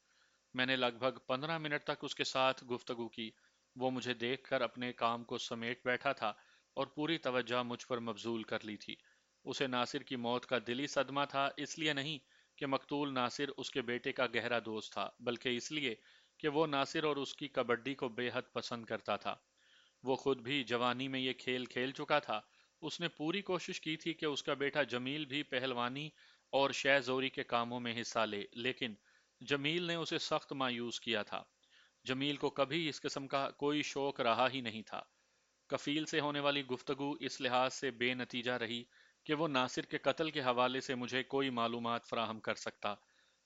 میں نے لگ بھگ 15 منٹ تک اس کے ساتھ گفتگو کی۔ وہ مجھے دیکھ کر اپنے کام کو سمیٹ بیٹھا تھا اور پوری توجہ مجھ پر مبذول کر لی تھی۔ اسے ناصر کی موت کا دلی صدمہ تھا، اس لیے نہیں کہ مقتول ناصر اس کے بیٹے کا گہرا دوست تھا، بلکہ اس لیے کہ وہ ناصر اور اس کی کبڈی کو بے حد پسند کرتا تھا۔ وہ خود بھی جوانی میں یہ کھیل کھیل چکا تھا۔ اس نے پوری کوشش کی تھی کہ اس کا بیٹا جمیل بھی پہلوانی اور شہ زوری کے کاموں میں حصہ لے، لیکن جمیل نے اسے سخت مایوس کیا تھا۔ جمیل کو کبھی اس قسم کا کوئی شوق رہا ہی نہیں تھا۔ کفیل سے ہونے والی گفتگو اس لحاظ سے بے نتیجہ رہی کہ وہ ناصر کے قتل کے حوالے سے مجھے کوئی معلومات فراہم کر سکتا۔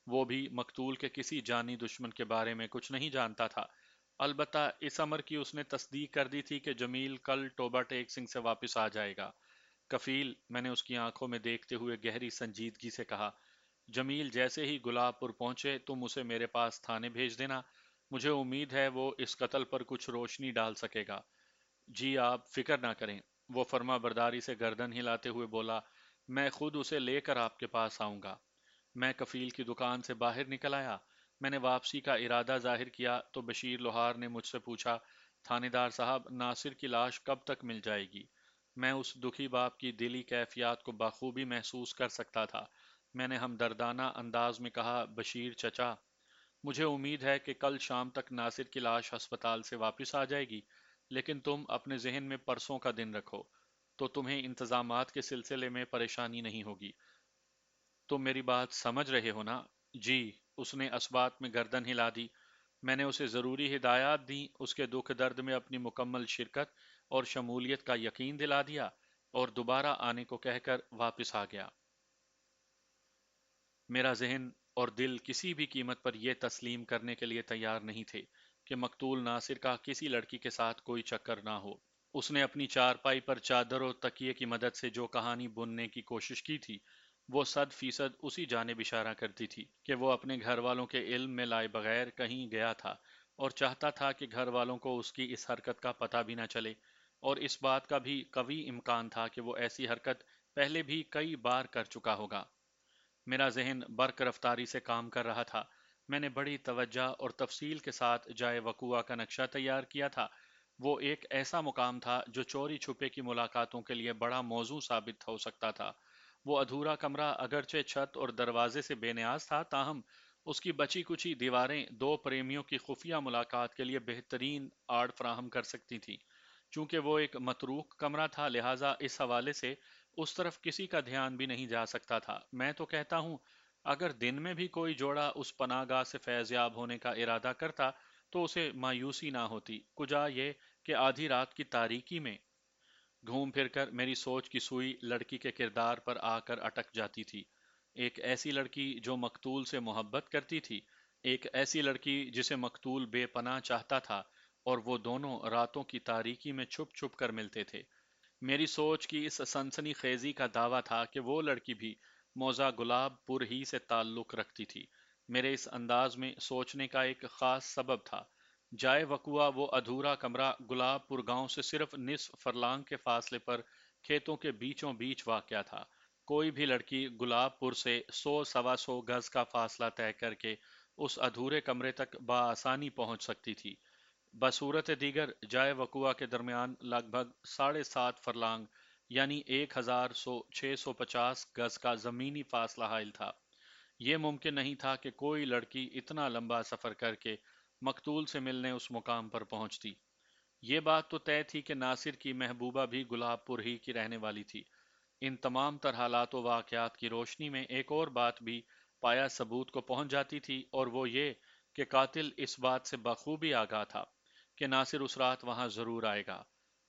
وہ بھی مقتول کے کسی جانی دشمن کے بارے میں کچھ نہیں جانتا تھا۔ البتہ اس امر کی اس نے تصدیق کر دی تھی کہ جمیل کل ٹوبہ ٹیک سنگھ سے واپس آ جائے گا۔ کفیل، میں نے اس کی آنکھوں میں دیکھتے ہوئے گہری سنجیدگی سے کہا، جمیل جیسے ہی گلاب پور پہنچے تم اسے میرے پاس تھانے بھیج دینا، مجھے امید ہے وہ اس قتل پر کچھ روشنی ڈال سکے گا۔ جی آپ فکر نہ کریں، وہ فرما برداری سے گردن ہلاتے ہوئے بولا، میں خود اسے لے کر آپ کے پاس آؤں گا۔ میں کفیل کی دکان سے باہر نکل آیا۔ میں نے واپسی کا ارادہ ظاہر کیا تو بشیر لوہار نے مجھ سے پوچھا، تھانے دار صاحب ناصر کی لاش کب تک مل جائے گی؟ میں اس دکھی باپ کی دلی کیفیات کو بخوبی محسوس کر سکتا تھا۔ میں نے ہمدردانہ انداز میں کہا، بشیر چچا، مجھے امید ہے کہ کل شام تک ناصر کی لاش ہسپتال سے واپس آ جائے گی، لیکن تم اپنے ذہن میں پرسوں کا دن رکھو تو تمہیں انتظامات کے سلسلے میں پریشانی نہیں ہوگی۔ تم میری بات سمجھ رہے ہو نا؟ جی، اس نے اسبات میں گردن ہلا دی۔ میں نے اسے ضروری ہدایات دیں، اس کے دکھ درد میں اپنی مکمل شرکت اور شمولیت کا یقین دلا دیا اور دوبارہ آنے کو کہہ کر واپس آ گیا۔ میرا ذہن اور دل کسی بھی قیمت پر یہ تسلیم کرنے کے لیے تیار نہیں تھے کہ مقتول ناصر کا کسی لڑکی کے ساتھ کوئی چکر نہ ہو۔ اس نے اپنی چارپائی پر چادر اور تکیے کی مدد سے جو کہانی بننے کی کوشش کی تھی، وہ 100% اسی جانب اشارہ کرتی تھی کہ وہ اپنے گھر والوں کے علم میں لائے بغیر کہیں گیا تھا اور چاہتا تھا کہ گھر والوں کو اس کی اس حرکت کا پتہ بھی نہ چلے، اور اس بات کا بھی قوی امکان تھا کہ وہ ایسی حرکت پہلے بھی کئی بار کر چکا ہوگا۔ میرا ذہن برق رفتاری سے کام کر رہا تھا۔ میں نے بڑی توجہ اور تفصیل کے ساتھ جائے وقوع کا نقشہ تیار کیا تھا۔ وہ ایک ایسا مقام تھا جو چوری چھپے کی ملاقاتوں کے لیے بڑا موزوں ثابت ہو سکتا تھا۔ وہ ادھورا کمرہ اگرچہ چھت اور دروازے سے بے نیاز تھا، تاہم اس کی بچی کچی دیواریں دو پریمیوں کی خفیہ ملاقات کے لیے بہترین آڑ فراہم کر سکتی تھیں۔ چونکہ وہ ایک متروک کمرہ تھا، لہٰذا اس حوالے سے اس طرف کسی کا دھیان بھی نہیں جا سکتا تھا۔ میں تو کہتا ہوں، اگر دن میں بھی کوئی جوڑا اس پناہ گاہ سے فیض یاب ہونے کا ارادہ کرتا تو اسے مایوسی نہ ہوتی، کجا یہ کہ آدھی رات کی تاریکی میں۔ گھوم پھر کر میری سوچ کی سوئی لڑکی کے کردار پر آ کر اٹک جاتی تھی۔ ایک ایسی لڑکی جو مقتول سے محبت کرتی تھی، ایک ایسی لڑکی جسے مقتول بے پناہ چاہتا تھا، اور وہ دونوں راتوں کی تاریکی میں چھپ چھپ کر ملتے تھے۔ میری سوچ کی اس سنسنی خیزی کا دعویٰ تھا کہ وہ لڑکی بھی موزہ گلاب پور ہی سے تعلق رکھتی تھی۔ میرے اس انداز میں سوچنے کا ایک خاص سبب تھا۔ جائے وقوع وہ ادھورا کمرہ گلاب پور گاؤں سے صرف نصف فرلانگ کے فاصلے پر کھیتوں کے بیچوں بیچ واقع تھا۔ کوئی بھی لڑکی گلاب پور سے 100 سوا 100 گز کا فاصلہ طے کر کے اس ادھورے کمرے تک بآسانی پہنچ سکتی تھی۔ بصورت دیگر جائے وقوع کے درمیان لگ بھگ 7.5 فرلانگ یعنی 1650 گز کا زمینی فاصلہ حائل تھا۔ یہ ممکن نہیں تھا کہ کوئی لڑکی اتنا لمبا سفر کر کے مقتول سے ملنے اس مقام پر پہنچتی۔ یہ بات تو طے تھی کہ ناصر کی محبوبہ بھی گلاب پور ہی کی رہنے والی تھی۔ ان تمام تر حالات و واقعات کی روشنی میں ایک اور بات بھی پایا ثبوت کو پہنچ جاتی تھی، اور وہ یہ کہ قاتل اس بات سے بخوبی آگاہ تھا کہ ناصر اس رات وہاں ضرور آئے گا۔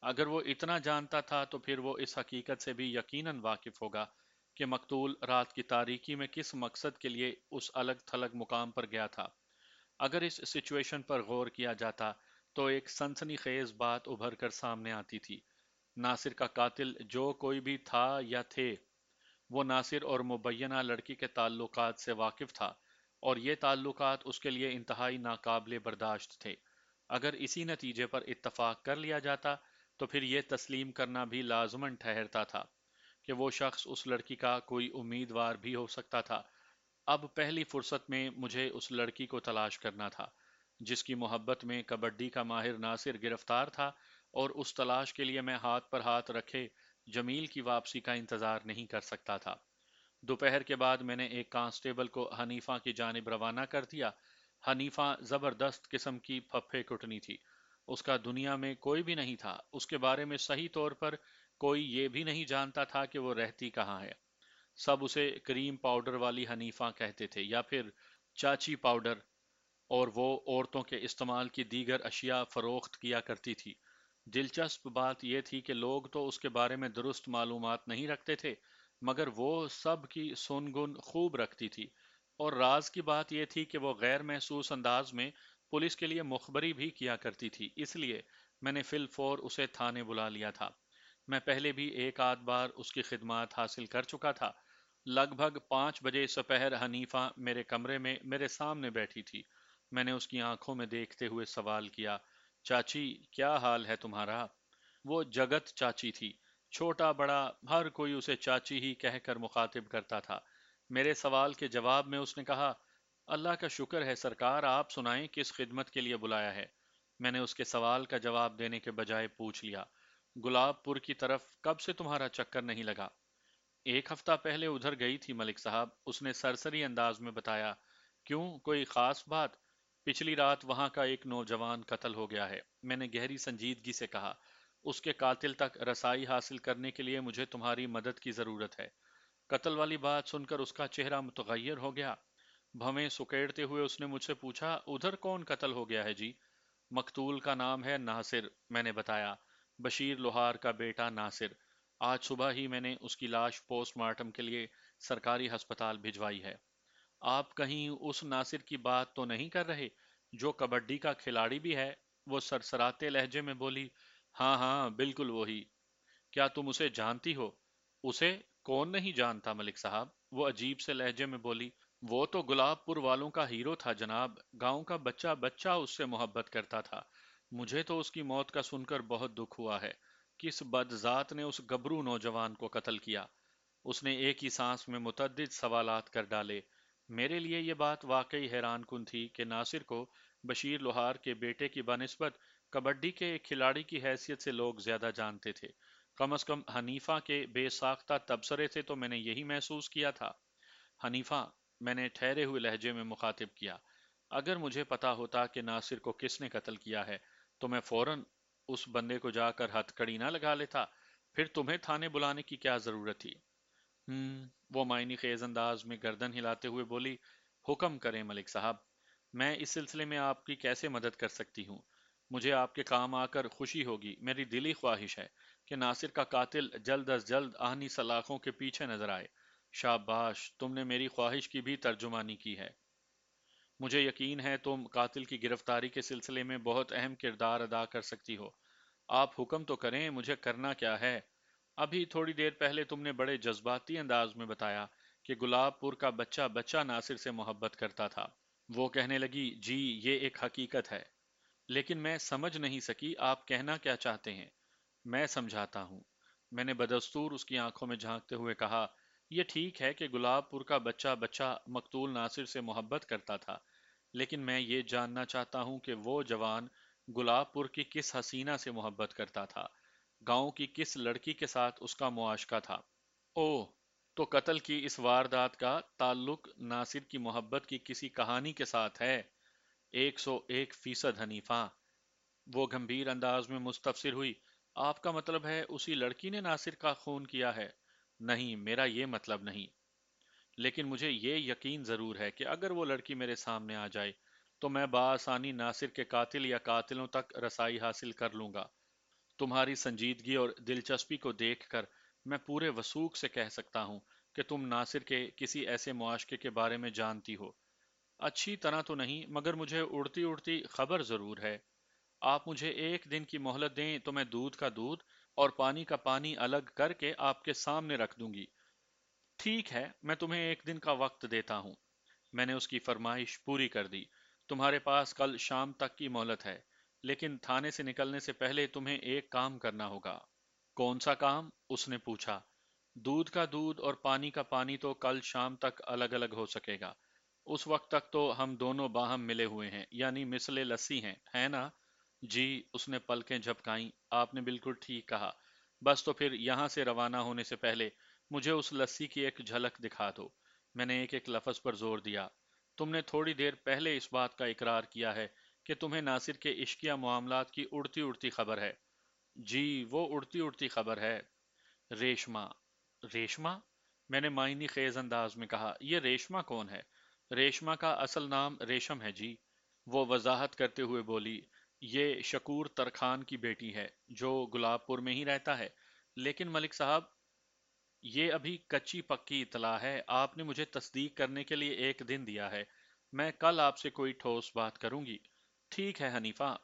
اگر وہ اتنا جانتا تھا تو پھر وہ اس حقیقت سے بھی یقیناً واقف ہوگا کہ مقتول رات کی تاریکی میں کس مقصد کے لیے اس الگ تھلگ مقام پر گیا تھا۔ اگر اس سچویشن پر غور کیا جاتا تو ایک سنسنی خیز بات ابھر کر سامنے آتی تھی۔ ناصر کا قاتل جو کوئی بھی تھا یا تھے، وہ ناصر اور مبینہ لڑکی کے تعلقات سے واقف تھا، اور یہ تعلقات اس کے لیے انتہائی ناقابل برداشت تھے۔ اگر اسی نتیجے پر اتفاق کر لیا جاتا تو پھر یہ تسلیم کرنا بھی لازماً ٹھہرتا تھا کہ وہ شخص اس لڑکی کا کوئی امیدوار بھی ہو سکتا تھا۔ اب پہلی فرصت میں مجھے اس لڑکی کو تلاش کرنا تھا جس کی محبت میں کبڈی کا ماہر ناصر گرفتار تھا، اور اس تلاش کے لیے میں ہاتھ پر ہاتھ رکھے جمیل کی واپسی کا انتظار نہیں کر سکتا تھا۔ دوپہر کے بعد میں نے ایک کانسٹیبل کو حنیفہ کی جانب روانہ کر دیا۔ حنیفہ زبردست قسم کی پھپھے کٹنی تھی۔ اس کا دنیا میں کوئی بھی نہیں تھا۔ اس کے بارے میں صحیح طور پر کوئی یہ بھی نہیں جانتا تھا کہ وہ رہتی کہاں ہے۔ سب اسے کریم پاؤڈر والی حنیفہ کہتے تھے یا پھر چاچی پاؤڈر، اور وہ عورتوں کے استعمال کی دیگر اشیاء فروخت کیا کرتی تھی۔ دلچسپ بات یہ تھی کہ لوگ تو اس کے بارے میں درست معلومات نہیں رکھتے تھے، مگر وہ سب کی سنگن خوب رکھتی تھی، اور راز کی بات یہ تھی کہ وہ غیر محسوس انداز میں پولیس کے لیے مخبری بھی کیا کرتی تھی۔ اس لیے میں نے فی الفور اسے تھانے بلا لیا تھا۔ میں پہلے بھی ایک آدھ بار اس کی خدمات حاصل کر چکا تھا، لگ بھگ 5 بجے سپہر حنیفہ میرے کمرے میں میرے سامنے بیٹھی تھی۔ میں نے اس کی آنکھوں میں دیکھتے ہوئے سوال کیا، چاچی کیا حال ہے تمہارا؟ وہ جگت چاچی تھی، چھوٹا بڑا ہر کوئی اسے چاچی ہی کہہ کر مخاطب کرتا تھا۔ میرے سوال کے جواب میں اس نے کہا، اللہ کا شکر ہے سرکار، آپ سنائیں کس خدمت کے لیے بلایا ہے؟ میں نے اس کے سوال کا جواب دینے کے بجائے پوچھ لیا، گلاب پور کی طرف کب سے تمہارا چکر نہیں لگا؟ 1 ہفتہ پہلے ادھر گئی تھی ملک صاحب، اس نے سرسری انداز میں بتایا۔ کیوں، کوئی خاص بات؟ پچھلی رات وہاں کا ایک نوجوان قتل ہو گیا ہے، میں نے گہری سنجیدگی سے کہا۔ اس کے قاتل تک رسائی حاصل کرنے کے لیے مجھے تمہاری مدد کی ضرورت ہے۔ قتل والی بات سن کر اس کا چہرہ متغیر ہو گیا۔ بھویں سکیڑتے ہوئے اس نے مجھ سے پوچھا، ادھر کون قتل ہو گیا ہے جی؟ مقتول کا نام ہے ناصر، میں نے بتایا، بشیر لوہار کا بیٹا ناصر۔ آج صبح ہی میں نے اس کی لاش پوسٹ مارٹم کے لیے سرکاری ہسپتال بھجوائی ہے۔ آپ کہیں اس ناصر کی بات تو نہیں کر رہے جو کبڈی کا کھلاڑی بھی ہے؟ وہ سرسراتے لہجے میں بولی۔ ہاں ہاں بالکل وہی۔ کیا تم اسے جانتی ہو؟ اسے کون نہیں جانتا ملک صاحب، وہ عجیب سے لہجے میں بولی۔ وہ تو گلاب پور والوں کا ہیرو تھا جناب، گاؤں کا بچہ بچہ اس سے محبت کرتا تھا۔ مجھے تو اس کی موت کا سن کر بہت دکھ ہوا ہے۔ کس بدذات نے اس گبرو نوجوان کو قتل کیا؟ اس نے ایک ہی سانس میں متعدد سوالات کر ڈالے۔ میرے لیے یہ بات واقعی حیران کن تھی کہ ناصر کو بشیر لوہار کے بیٹے کی بنسبت کبڈی کے ایک کھلاڑی کی حیثیت سے لوگ زیادہ جانتے تھے۔ کم از کم حنیفہ کے بے ساختہ تبصرے سے تو میں نے یہی محسوس کیا تھا۔ حنیفہ، میں نے ٹھہرے ہوئے لہجے میں مخاطب کیا، اگر مجھے پتا ہوتا کہ ناصر کو کس نے قتل کیا ہے تو میں فوراً اس بندے کو جا کر ہتھ کڑی نہ لگا لیتا، پھر تمہیں تھانے بلانے کی کیا ضرورت تھی؟ وہ معنی خیز انداز میں گردن ہلاتے ہوئے بولی، حکم کریں ملک صاحب، میں اس سلسلے میں آپ کی کیسے مدد کر سکتی ہوں؟ مجھے آپ کے کام آ کر خوشی ہوگی، میری دلی خواہش ہے کہ ناصر کا قاتل جلد از جلد آہنی سلاخوں کے پیچھے نظر آئے۔ شاباش، تم نے میری خواہش کی بھی ترجمانی کی ہے۔ مجھے یقین ہے تم قاتل کی گرفتاری کے سلسلے میں بہت اہم کردار ادا کر سکتی ہو۔ آپ حکم تو کریں، مجھے کرنا کیا ہے؟ ابھی تھوڑی دیر پہلے تم نے بڑے جذباتی انداز میں بتایا کہ گلاب پور کا بچہ بچہ ناصر سے محبت کرتا تھا۔ وہ کہنے لگی، جی یہ ایک حقیقت ہے، لیکن میں سمجھ نہیں سکی آپ کہنا کیا چاہتے ہیں۔ میں سمجھاتا ہوں، میں نے بدستور اس کی آنکھوں میں جھانکتے ہوئے کہا۔ یہ ٹھیک ہے کہ گلاب پور کا بچہ بچہ مقتول ناصر سے محبت کرتا تھا، لیکن میں یہ جاننا چاہتا ہوں کہ وہ جوان گلاب پور کی کس حسینہ سے محبت کرتا تھا، گاؤں کی کس لڑکی کے ساتھ اس کا معاشقہ تھا؟ اوہ، تو قتل کی اس واردات کا تعلق ناصر کی محبت کی کسی کہانی کے ساتھ ہے؟ 101% حنیفہ، وہ گمبھیر انداز میں مستفسر ہوئی۔ آپ کا مطلب ہے اسی لڑکی نے ناصر کا خون کیا ہے؟ نہیں، میرا یہ مطلب نہیں، لیکن مجھے یہ یقین ضرور ہے کہ اگر وہ لڑکی میرے سامنے آ جائے تو میں بآسانی ناصر کے قاتل یا قاتلوں تک رسائی حاصل کر لوں گا۔ تمہاری سنجیدگی اور دلچسپی کو دیکھ کر میں پورے وثوق سے کہہ سکتا ہوں کہ تم ناصر کے کسی ایسے معاشقے کے بارے میں جانتی ہو۔ اچھی طرح تو نہیں، مگر مجھے اڑتی اڑتی خبر ضرور ہے۔ آپ مجھے ایک دن کی مہلت دیں تو میں دودھ کا دودھ اور پانی کا پانی الگ کر کے آپ کے سامنے رکھ دوں گی۔ ٹھیک ہے، میں تمہیں ایک دن کا وقت دیتا ہوں۔ میں نے اس کی فرمائش پوری کر دی۔ تمہارے پاس کل شام تک کی مہلت ہے، لیکن تھانے سے نکلنے سے پہلے تمہیں ایک کام کرنا ہوگا۔ کون سا کام؟ اس نے پوچھا۔ دودھ کا دودھ اور پانی کا پانی تو کل شام تک الگ الگ ہو سکے گا۔ اس وقت تک تو ہم دونوں باہم ملے ہوئے ہیں، یعنی مثل لسی ہیں، ہے نا؟ جی، اس نے پلکیں جھپکائیں۔ آپ نے بالکل ٹھیک کہا۔ بس تو پھر یہاں سے روانہ ہونے سے پہلے مجھے اس لسی کی ایک جھلک دکھا دو۔ میں نے ایک ایک لفظ پر زور دیا۔ تم نے تھوڑی دیر پہلے اس بات کا اقرار کیا ہے کہ تمہیں ناصر کے عشقیہ معاملات کی اڑتی اڑتی خبر ہے۔ جی، وہ اڑتی اڑتی خبر ہے۔ ریشما؟ ریشما؟ میں نے معنی خیز انداز میں کہا، یہ ریشما کون ہے؟ ریشما کا اصل نام ریشم ہے جی، وہ وضاحت کرتے ہوئے بولی۔ یہ شکور ترخان کی بیٹی ہے جو گلاب پور میں ہی رہتا ہے، لیکن ملک صاحب یہ ابھی کچی پکی اطلاع ہے، آپ نے مجھے تصدیق کرنے کے لیے ایک دن دیا ہے، میں کل آپ سے کوئی ٹھوس بات کروں گی۔ ٹھیک ہے حنیفہ،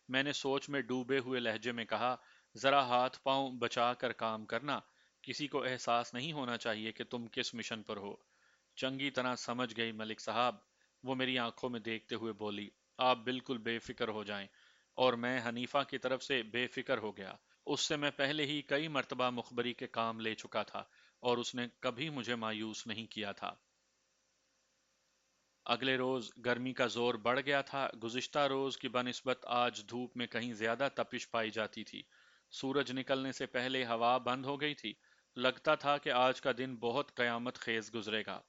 میں نے سوچ میں ڈوبے ہوئے لہجے میں کہا، ذرا ہاتھ پاؤں بچا کر کام کرنا، کسی کو احساس نہیں ہونا چاہیے کہ تم کس مشن پر ہو۔ چنگی طرح سمجھ گئی ملک صاحب، وہ میری آنکھوں میں دیکھتے ہوئے بولی۔ آپ بالکل بے فکر ہو جائیں۔ اور میں حنیفہ کی طرف سے بے فکر ہو گیا۔ اس سے میں پہلے ہی کئی مرتبہ مخبری کے کام لے چکا تھا اور اس نے کبھی مجھے مایوس نہیں کیا تھا۔ اگلے روز گرمی کا زور بڑھ گیا تھا۔ گزشتہ روز کی بنسبت آج دھوپ میں کہیں زیادہ تپش پائی جاتی تھی۔ سورج نکلنے سے پہلے ہوا بند ہو گئی تھی۔ لگتا تھا کہ آج کا دن بہت قیامت خیز گزرے گا۔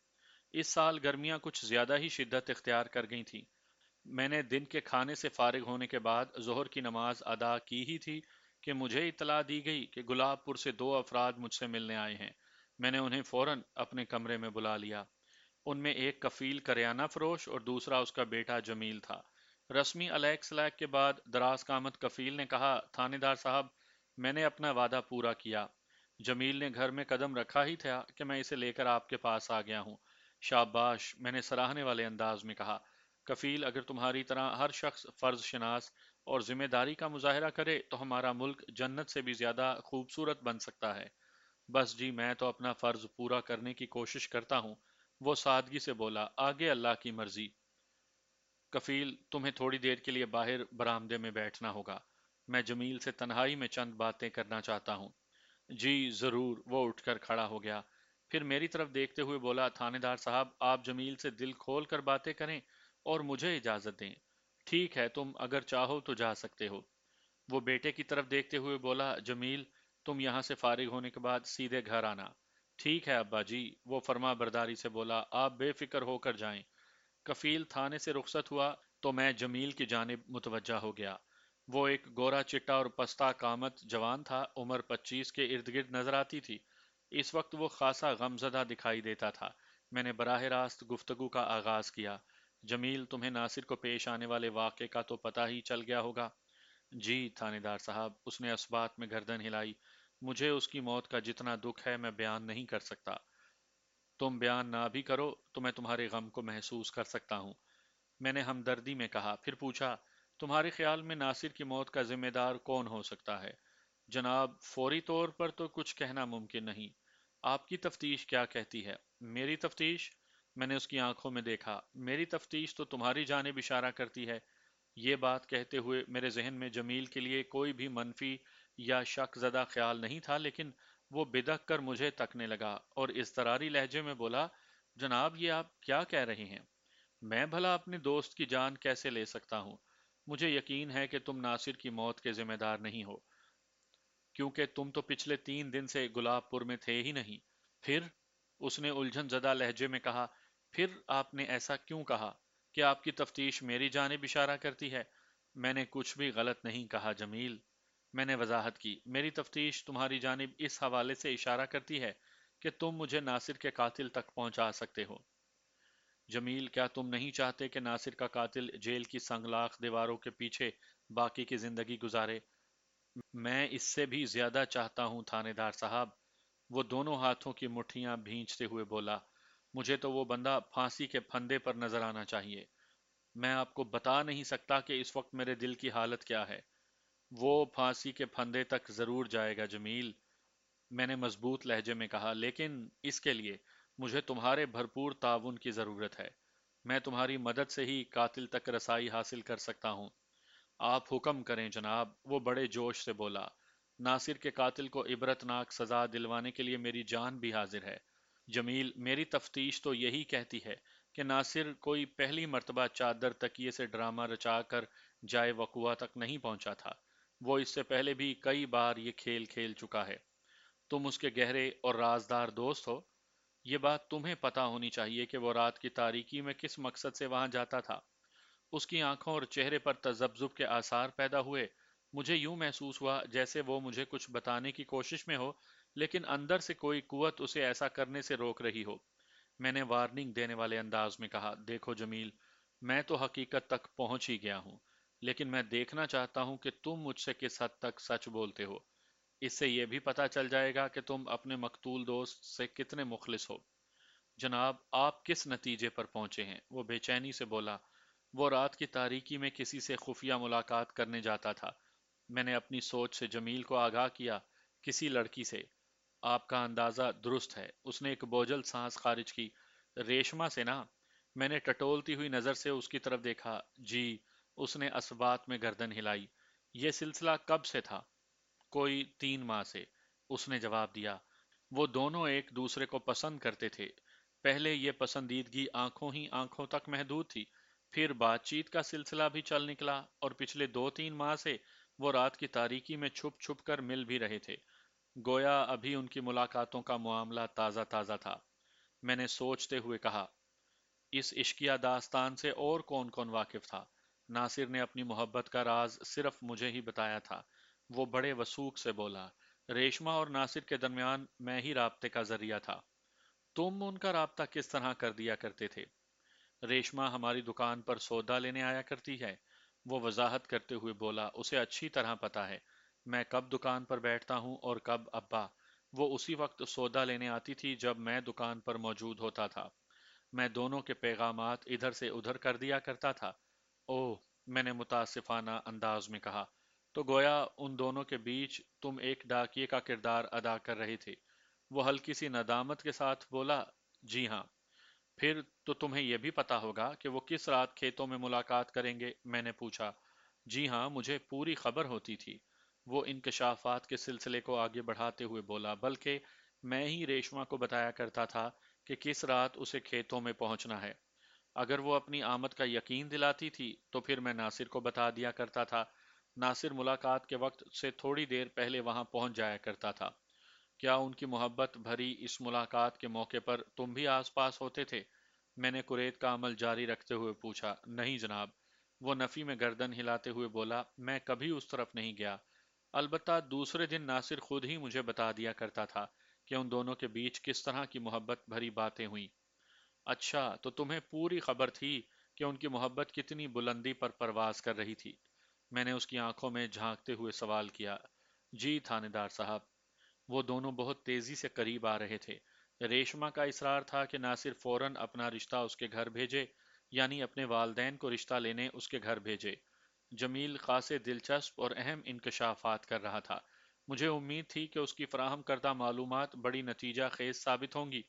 اس سال گرمیاں کچھ زیادہ ہی شدت اختیار کر گئی تھیں۔ میں نے دن کے کھانے سے فارغ ہونے کے بعد ظہر کی نماز ادا کی ہی تھی کہ مجھے اطلاع دی گئی کہ گلاب پور سے دو افراد مجھ سے ملنے آئے ہیں۔ میں نے انہیں فوراً اپنے کمرے میں بلا لیا۔ ان میں ایک کفیل کریانہ فروش اور دوسرا اس کا بیٹا جمیل تھا۔ رسمی الیک سلیک کے بعد دراز قامت کفیل نے کہا، تھانے دار صاحب، میں نے اپنا وعدہ پورا کیا۔ جمیل نے گھر میں قدم رکھا ہی تھا کہ میں اسے لے کر آپ کے پاس آ گیا ہوں۔ شاباش، میں نے سراہنے والے انداز میں کہا۔ کفیل، اگر تمہاری طرح ہر شخص فرض شناس اور ذمہ داری کا مظاہرہ کرے تو ہمارا ملک جنت سے بھی زیادہ خوبصورت بن سکتا ہے۔ بس جی، میں تو اپنا فرض پورا کرنے کی کوشش کرتا ہوں، وہ سادگی سے بولا، آگے اللہ کی مرضی۔ کفیل، تمہیں تھوڑی دیر کے لیے باہر برآمدے میں بیٹھنا ہوگا۔ میں جمیل سے تنہائی میں چند باتیں کرنا چاہتا ہوں۔ جی ضرور، وہ اٹھ کر کھڑا ہو گیا۔ پھر میری طرف دیکھتے ہوئے بولا، تھانے دار صاحب، آپ جمیل سے دل کھول کر باتیں کریں اور مجھے اجازت دیں۔ ٹھیک ہے، تم اگر چاہو تو جا سکتے ہو۔ وہ بیٹے کی طرف دیکھتے ہوئے بولا، جمیل، تم یہاں سے فارغ ہونے کے بعد سیدھے گھر آنا۔ ٹھیک ہے ابا جی، وہ فرما برداری سے بولا، آپ بے فکر ہو کر جائیں۔ کفیل تھانے سے رخصت ہوا تو میں جمیل کی جانب متوجہ ہو گیا۔ وہ ایک گورا چٹا اور پستہ قامت جوان تھا، عمر 25 کے ارد گرد نظر آتی تھی۔ اس وقت وہ خاصا غمزدہ دکھائی دیتا تھا۔ میں نے براہ راست گفتگو کا آغاز کیا۔ جمیل، تمہیں ناصر کو پیش آنے والے واقعے کا تو پتہ ہی چل گیا ہوگا۔ جی تھانے دار صاحب، اس نے اثبات میں گردن ہلائی۔ مجھے اس کی موت کا جتنا دکھ ہے میں بیان نہیں کر سکتا۔ تم بیان نہ بھی کرو تو میں تمہارے غم کو محسوس کر سکتا ہوں، میں نے ہمدردی میں کہا۔ پھر پوچھا، تمہارے خیال میں ناصر کی موت کا ذمہ دار کون ہو سکتا ہے؟ جناب، فوری طور پر تو کچھ کہنا ممکن نہیں۔ آپ کی تفتیش کیا کہتی ہے؟ میری تفتیش؟ میں نے اس کی آنکھوں میں دیکھا۔ میری تفتیش تو تمہاری جانب اشارہ کرتی ہے۔ یہ بات کہتے ہوئے میرے ذہن میں جمیل کے لیے کوئی بھی منفی یا شک زدہ خیال نہیں تھا، لیکن وہ بدک کر مجھے تکنے لگا اور اضطراری لہجے میں بولا، جناب یہ آپ کیا کہہ رہے ہیں؟ میں بھلا اپنے دوست کی جان کیسے لے سکتا ہوں؟ مجھے یقین ہے کہ تم ناصر کی موت کے ذمہ دار نہیں ہو، کیونکہ تم تو پچھلے 3 دن سے گلاب پور میں تھے ہی نہیں۔ پھر؟ اس نے الجھن زدہ لہجے میں کہا، پھر آپ نے ایسا کیوں کہا کہ آپ کی تفتیش میری جانب اشارہ کرتی ہے؟ میں نے کچھ بھی غلط نہیں کہا جمیل، میں نے وضاحت کی۔ میری تفتیش تمہاری جانب اس حوالے سے اشارہ کرتی ہے کہ تم مجھے ناصر کے قاتل تک پہنچا سکتے ہو۔ جمیل، کیا تم نہیں چاہتے کہ ناصر کا قاتل جیل کی سنگلاخ دیواروں کے پیچھے باقی کی زندگی گزارے؟ میں اس سے بھی زیادہ چاہتا ہوں تھانے دار صاحب، وہ دونوں ہاتھوں کی مٹھیاں بھینچتے ہوئے بولا۔ مجھے تو وہ بندہ پھانسی کے پھندے پر نظر آنا چاہیے۔ میں آپ کو بتا نہیں سکتا کہ اس وقت میرے دل کی حالت کیا ہے۔ وہ پھانسی کے پھندے تک ضرور جائے گا جمیل، میں نے مضبوط لہجے میں کہا، لیکن اس کے لیے مجھے تمہارے بھرپور تعاون کی ضرورت ہے۔ میں تمہاری مدد سے ہی قاتل تک رسائی حاصل کر سکتا ہوں۔ آپ حکم کریں جناب، وہ بڑے جوش سے بولا۔ ناصر کے قاتل کو عبرتناک سزا دلوانے کے لیے میری جان بھی حاضر ہے۔ جمیل، میری تفتیش تو یہی کہتی ہے کہ ناصر کوئی پہلی مرتبہ چادر تکیے سے ڈرامہ رچا کر جائے وقوع تک نہیں پہنچا تھا۔ وہ اس سے پہلے بھی کئی بار یہ کھیل کھیل چکا ہے۔ تم اس کے گہرے اور رازدار دوست ہو۔ یہ بات تمہیں پتا ہونی چاہیے کہ وہ رات کی تاریکی میں کس مقصد سے وہاں جاتا تھا۔ اس کی آنکھوں اور چہرے پر تذبذب کے آثار پیدا ہوئے۔ مجھے یوں محسوس ہوا جیسے وہ مجھے کچھ بتانے کی کوشش میں ہو، لیکن اندر سے کوئی قوت اسے ایسا کرنے سے روک رہی ہو۔ میں نے وارننگ دینے والے انداز میں کہا، دیکھو جمیل، میں تو حقیقت تک پہنچ ہی گیا ہوں، لیکن میں دیکھنا چاہتا ہوں کہ تم مجھ سے کس حد تک سچ بولتے ہو۔ اس سے یہ بھی پتا چل جائے گا کہ تم اپنے مقتول دوست سے کتنے مخلص ہو۔ جناب، آپ کس نتیجے پر پہنچے ہیں؟ وہ بے چینی سے بولا۔ وہ رات کی تاریکی میں کسی سے خفیہ ملاقات کرنے جاتا تھا۔ میں نے اپنی سوچ سے جمیل کو آگاہ کیا، کسی لڑکی سے۔ آپ کا اندازہ درست ہے۔ اس نے ایک بوجھل سانس خارج کی۔ ریشما سے نا؟ میں نے ٹٹولتی ہوئی نظر سے اس کی طرف دیکھا۔ جی، اس نے اثبات میں گردن ہلائی۔ یہ سلسلہ کب سے تھا؟ کوئی 3 ماہ سے، اس نے جواب دیا۔ وہ دونوں ایک دوسرے کو پسند کرتے تھے۔ پہلے یہ پسندیدگی آنکھوں ہی آنکھوں تک محدود تھی، پھر بات چیت کا سلسلہ بھی چل نکلا، اور پچھلے 2 3 ماہ سے وہ رات کی تاریکی میں چھپ چھپ کر مل بھی رہے تھے، گویا ابھی ان کی ملاقاتوں کا معاملہ تازہ تازہ تھا۔ میں نے سوچتے ہوئے کہا، اس عشقیہ داستان سے اور کون کون واقف تھا؟ ناصر نے اپنی محبت کا راز صرف مجھے ہی بتایا تھا۔ وہ بڑے وثوق سے بولا، ریشما اور ناصر کے درمیان میں ہی رابطے کا ذریعہ تھا۔ تم ان کا رابطہ کس طرح کر دیا کرتے تھے؟ ریشما ہماری دکان پر سودا لینے آیا کرتی ہے، وہ وضاحت کرتے ہوئے بولا۔ اسے اچھی طرح پتا ہے میں کب دکان پر بیٹھتا ہوں اور کب ابا۔ وہ اسی وقت سودا لینے آتی تھی جب میں دکان پر موجود ہوتا تھا۔ میں دونوں کے پیغامات ادھر سے ادھر کر دیا کرتا تھا۔ اوہ، میں نے متاسفانہ انداز میں کہا، تو گویا ان دونوں کے بیچ تم ایک ڈاکیے کا کردار ادا کر رہے تھے۔ وہ ہلکی سی ندامت کے ساتھ بولا، جی ہاں۔ پھر تو تمہیں یہ بھی پتا ہوگا کہ وہ کس رات کھیتوں میں ملاقات کریں گے؟ میں نے پوچھا۔ جی ہاں، مجھے پوری خبر ہوتی تھی، وہ انکشافات کے سلسلے کو آگے بڑھاتے ہوئے بولا۔ بلکہ میں ہی ریشما کو بتایا کرتا تھا کہ کس رات اسے کھیتوں میں پہنچنا ہے۔ اگر وہ اپنی آمد کا یقین دلاتی تھی تو پھر میں ناصر کو بتا دیا کرتا تھا۔ ناصر ملاقات کے وقت سے تھوڑی دیر پہلے وہاں پہنچ جایا کرتا تھا۔ کیا ان کی محبت بھری اس ملاقات کے موقع پر تم بھی آس پاس ہوتے تھے؟ میں نے قریت کا عمل جاری رکھتے ہوئے پوچھا۔ نہیں جناب، وہ نفی میں گردن ہلاتے ہوئے بولا، میں کبھی اس طرف نہیں گیا۔ البتہ دوسرے دن ناصر خود ہی مجھے بتا دیا کرتا تھا کہ ان دونوں کے بیچ کس طرح کی محبت بھری باتیں ہوئیں۔ اچھا، تو تمہیں پوری خبر تھی کہ ان کی محبت کتنی بلندی پر پرواز کر رہی تھی؟ میں نے اس کی آنکھوں میں جھانکتے ہوئے سوال کیا۔ جی تھانے دار صاحب۔ وہ دونوں بہت تیزی سے قریب آ رہے تھے۔ ریشما کا اصرار تھا کہ ناصر فوراً اپنا رشتہ اس کے گھر بھیجے، یعنی اپنے والدین کو رشتہ لینے اس کے گھر بھیجے۔ جمیل خاصے دلچسپ اور اہم انکشافات کر رہا تھا۔ مجھے امید تھی کہ اس کی فراہم کردہ معلومات بڑی نتیجہ خیز ثابت ہوں گی۔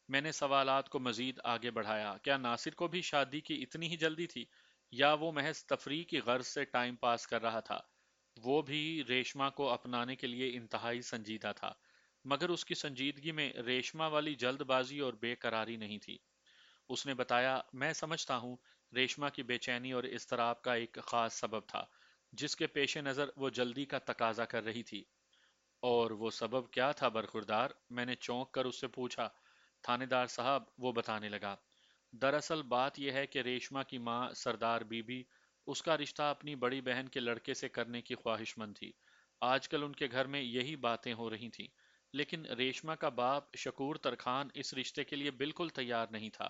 میں نے سوالات کو مزید آگے بڑھایا۔ کیا ناصر کو بھی شادی کی اتنی ہی جلدی تھی، یا وہ محض تفریح کی غرض سے ٹائم پاس کر رہا تھا؟ وہ بھی ریشما کو اپنانے کے لیے انتہائی سنجیدہ تھا، مگر اس کی سنجیدگی میں ریشما والی جلد بازی اور بے قراری نہیں تھی۔ اس نے بتایا، میں سمجھتا ہوں ریشما کی بے چینی اور اضطراب کا ایک خاص سبب تھا، جس کے پیش نظر وہ جلدی کا تقاضا کر رہی تھی۔ اور وہ سبب کیا تھا برخوردار؟ میں نے چونک کر اس سے پوچھا۔ تھانے دار صاحب، وہ بتانے لگا، دراصل بات یہ ہے کہ ریشما کی ماں سردار بی بی اس کا رشتہ اپنی بڑی بہن کے لڑکے سے کرنے کی خواہش مند تھی۔ آج کل ان کے گھر میں یہی باتیں ہو رہی تھیں، لیکن ریشما کا باپ شکور ترخان اس رشتے کے لیے بالکل تیار نہیں تھا۔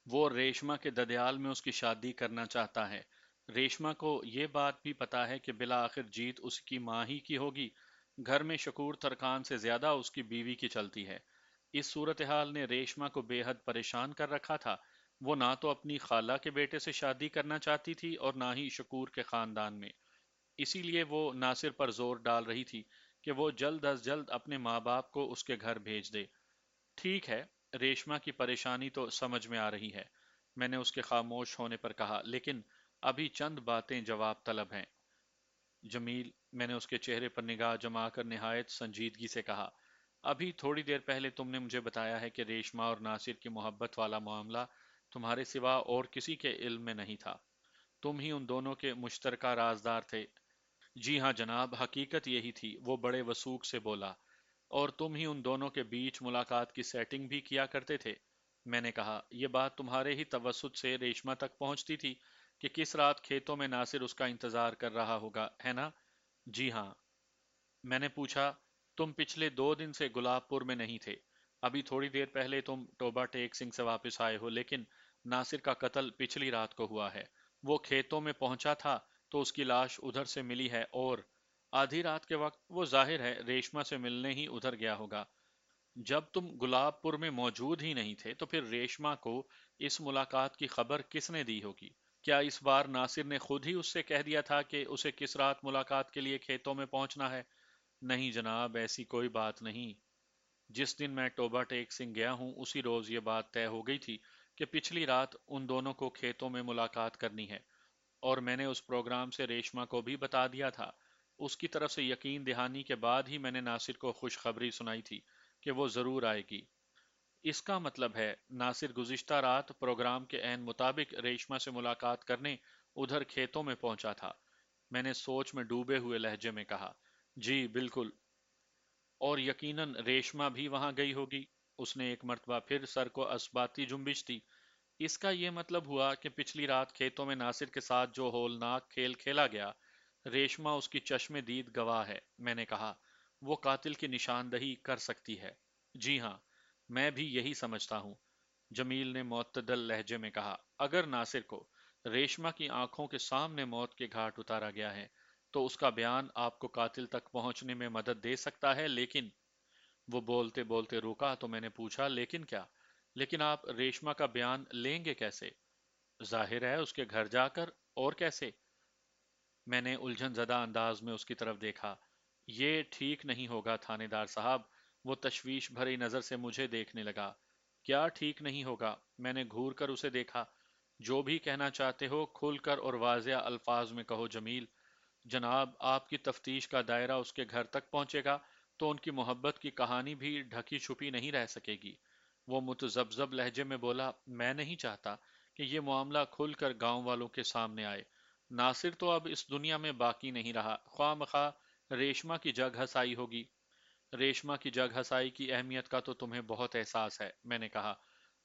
وہ ریشما کے ددیال میں اس کی شادی کرنا چاہتا ہے۔ ریشما کو یہ بات بھی پتا ہے کہ بالآخر جیت اس کی ماں ہی کی ہوگی۔ گھر میں شکور ترخان سے زیادہ اس کی بیوی کی چلتی ہے۔ اس صورتحال نے ریشما کو بے حد پریشان کر رکھا تھا۔ وہ نہ تو اپنی خالہ کے بیٹے سے شادی کرنا چاہتی تھی اور نہ ہی شکور کے خاندان میں۔ اسی لیے وہ ناصر پر زور ڈال رہی تھی کہ وہ جلد از جلد اپنے ماں باپ کو اس کے گھر بھیج دے۔ ٹھیک ہے، ریشما کی پریشانی تو سمجھ میں آ رہی ہے، میں نے اس کے خاموش ہونے پر کہا، لیکن ابھی چند باتیں جواب طلب ہیں۔ جمیل، میں نے اس کے چہرے پر نگاہ جما کر نہایت سنجیدگی سے کہا، ابھی تھوڑی دیر پہلے تم نے مجھے بتایا ہے کہ ریشما اور ناصر کی محبت والا معاملہ تمہارے سوا اور کسی کے علم میں نہیں تھا۔ تم ہی ان دونوں کے مشترکہ رازدار تھے۔ جی ہاں جناب، حقیقت یہی تھی، وہ بڑے وثوق سے بولا۔ اور تم ہی ان دونوں کے بیچ ملاقات کی سیٹنگ بھی کیا کرتے تھے؟ میں نے کہا، یہ بات تمہارے ہی توسط سے ریشما تک پہنچتی تھی کہ کس رات کھیتوں میں ناصر اس کا انتظار کر رہا ہوگا، ہے نا؟ جی ہاں۔ میں نے پوچھا، تم پچھلے 2 دن سے گلاب پور میں نہیں تھے؟ ابھی تھوڑی دیر پہلے تم ٹوبہ ٹیک سنگھ سے واپس آئے ہو، لیکن ناصر کا قتل پچھلی رات کو ہوا ہے۔ وہ کھیتوں میں پہنچا تھا تو اس کی لاش ادھر سے ملی ہے، اور آدھی رات کے وقت وہ ظاہر ہے ریشما سے ملنے ہی ادھر گیا ہوگا۔ جب تم گلاب پور میں موجود ہی نہیں تھے تو پھر ریشما کو اس ملاقات کی خبر کس نے دی ہوگی؟ کیا اس بار ناصر نے خود ہی اس سے کہہ دیا تھا کہ اسے کس رات ملاقات کے لیے کھیتوں میں پہنچنا ہے؟ نہیں جناب، ایسی کوئی بات نہیں۔ جس دن میں ٹوبہ ٹیک سنگھ گیا ہوں اسی روز یہ بات طے ہو گئی تھی کہ پچھلی رات ان دونوں کو کھیتوں میں ملاقات کرنی ہے، اور میں نے اس پروگرام سے ریشما کو بھی بتا دیا تھا۔ اس کی طرف سے یقین دہانی کے بعد ہی میں نے ناصر کو خوشخبری سنائی تھی کہ وہ ضرور آئے گی۔ اس کا مطلب ہے ناصر گزشتہ رات پروگرام کے عین مطابق ریشما سے ملاقات کرنے ادھر کھیتوں میں پہنچا تھا۔ میں نے سوچ میں ڈوبے ہوئے لہجے میں کہا، جی بالکل، اور یقیناً ریشما بھی وہاں گئی ہوگی۔ اس نے ایک مرتبہ پھر سر کو اسباتی جنبش دی۔ اس کا یہ مطلب ہوا کہ پچھلی رات کھیتوں میں ناصر کے ساتھ جو ہولناک کھیل کھیلا گیا، ریشما اس کی چشم دید گواہ ہے۔ میں نے کہا، وہ قاتل کی نشاندہی کر سکتی ہے۔ جی ہاں، میں بھی یہی سمجھتا ہوں، جمیل نے معتدل لہجے میں کہا۔ اگر ناصر کو ریشما کی آنکھوں کے سامنے موت کے گھاٹ اتارا گیا ہے تو اس کا بیان آپ کو قاتل تک پہنچنے میں مدد دے سکتا ہے، لیکن وہ بولتے بولتے رکا تو میں نے پوچھا، لیکن کیا؟ لیکن آپ ریشما کا بیان لیں گے کیسے؟ ظاہر ہے اس کے گھر جا کر، اور کیسے؟ میں نے الجھن زدہ انداز میں اس کی طرف دیکھا۔ یہ ٹھیک نہیں ہوگا تھانے دار صاحب۔ وہ تشویش بھری نظر سے مجھے دیکھنے لگا۔ کیا ٹھیک نہیں ہوگا؟ میں نے گھور کر اسے دیکھا۔ جو بھی کہنا چاہتے ہو کھل کر اور واضح الفاظ میں کہو جمیل۔ جناب، آپ کی تفتیش کا دائرہ اس کے گھر تک پہنچے گا تو ان کی محبت کی کہانی بھی ڈھکی چھپی نہیں رہ سکے گی۔ وہ متذبذب لہجے میں بولا، میں نہیں چاہتا کہ یہ معاملہ کھل کر گاؤں والوں کے سامنے آئے۔ ناصر تو اب اس دنیا میں باقی نہیں رہا، خواہ مخواہ ریشما کی جگ ہسائی ہوگی۔ ریشما کی جگ ہسائی کی اہمیت کا تو تمہیں بہت احساس ہے، میں نے کہا۔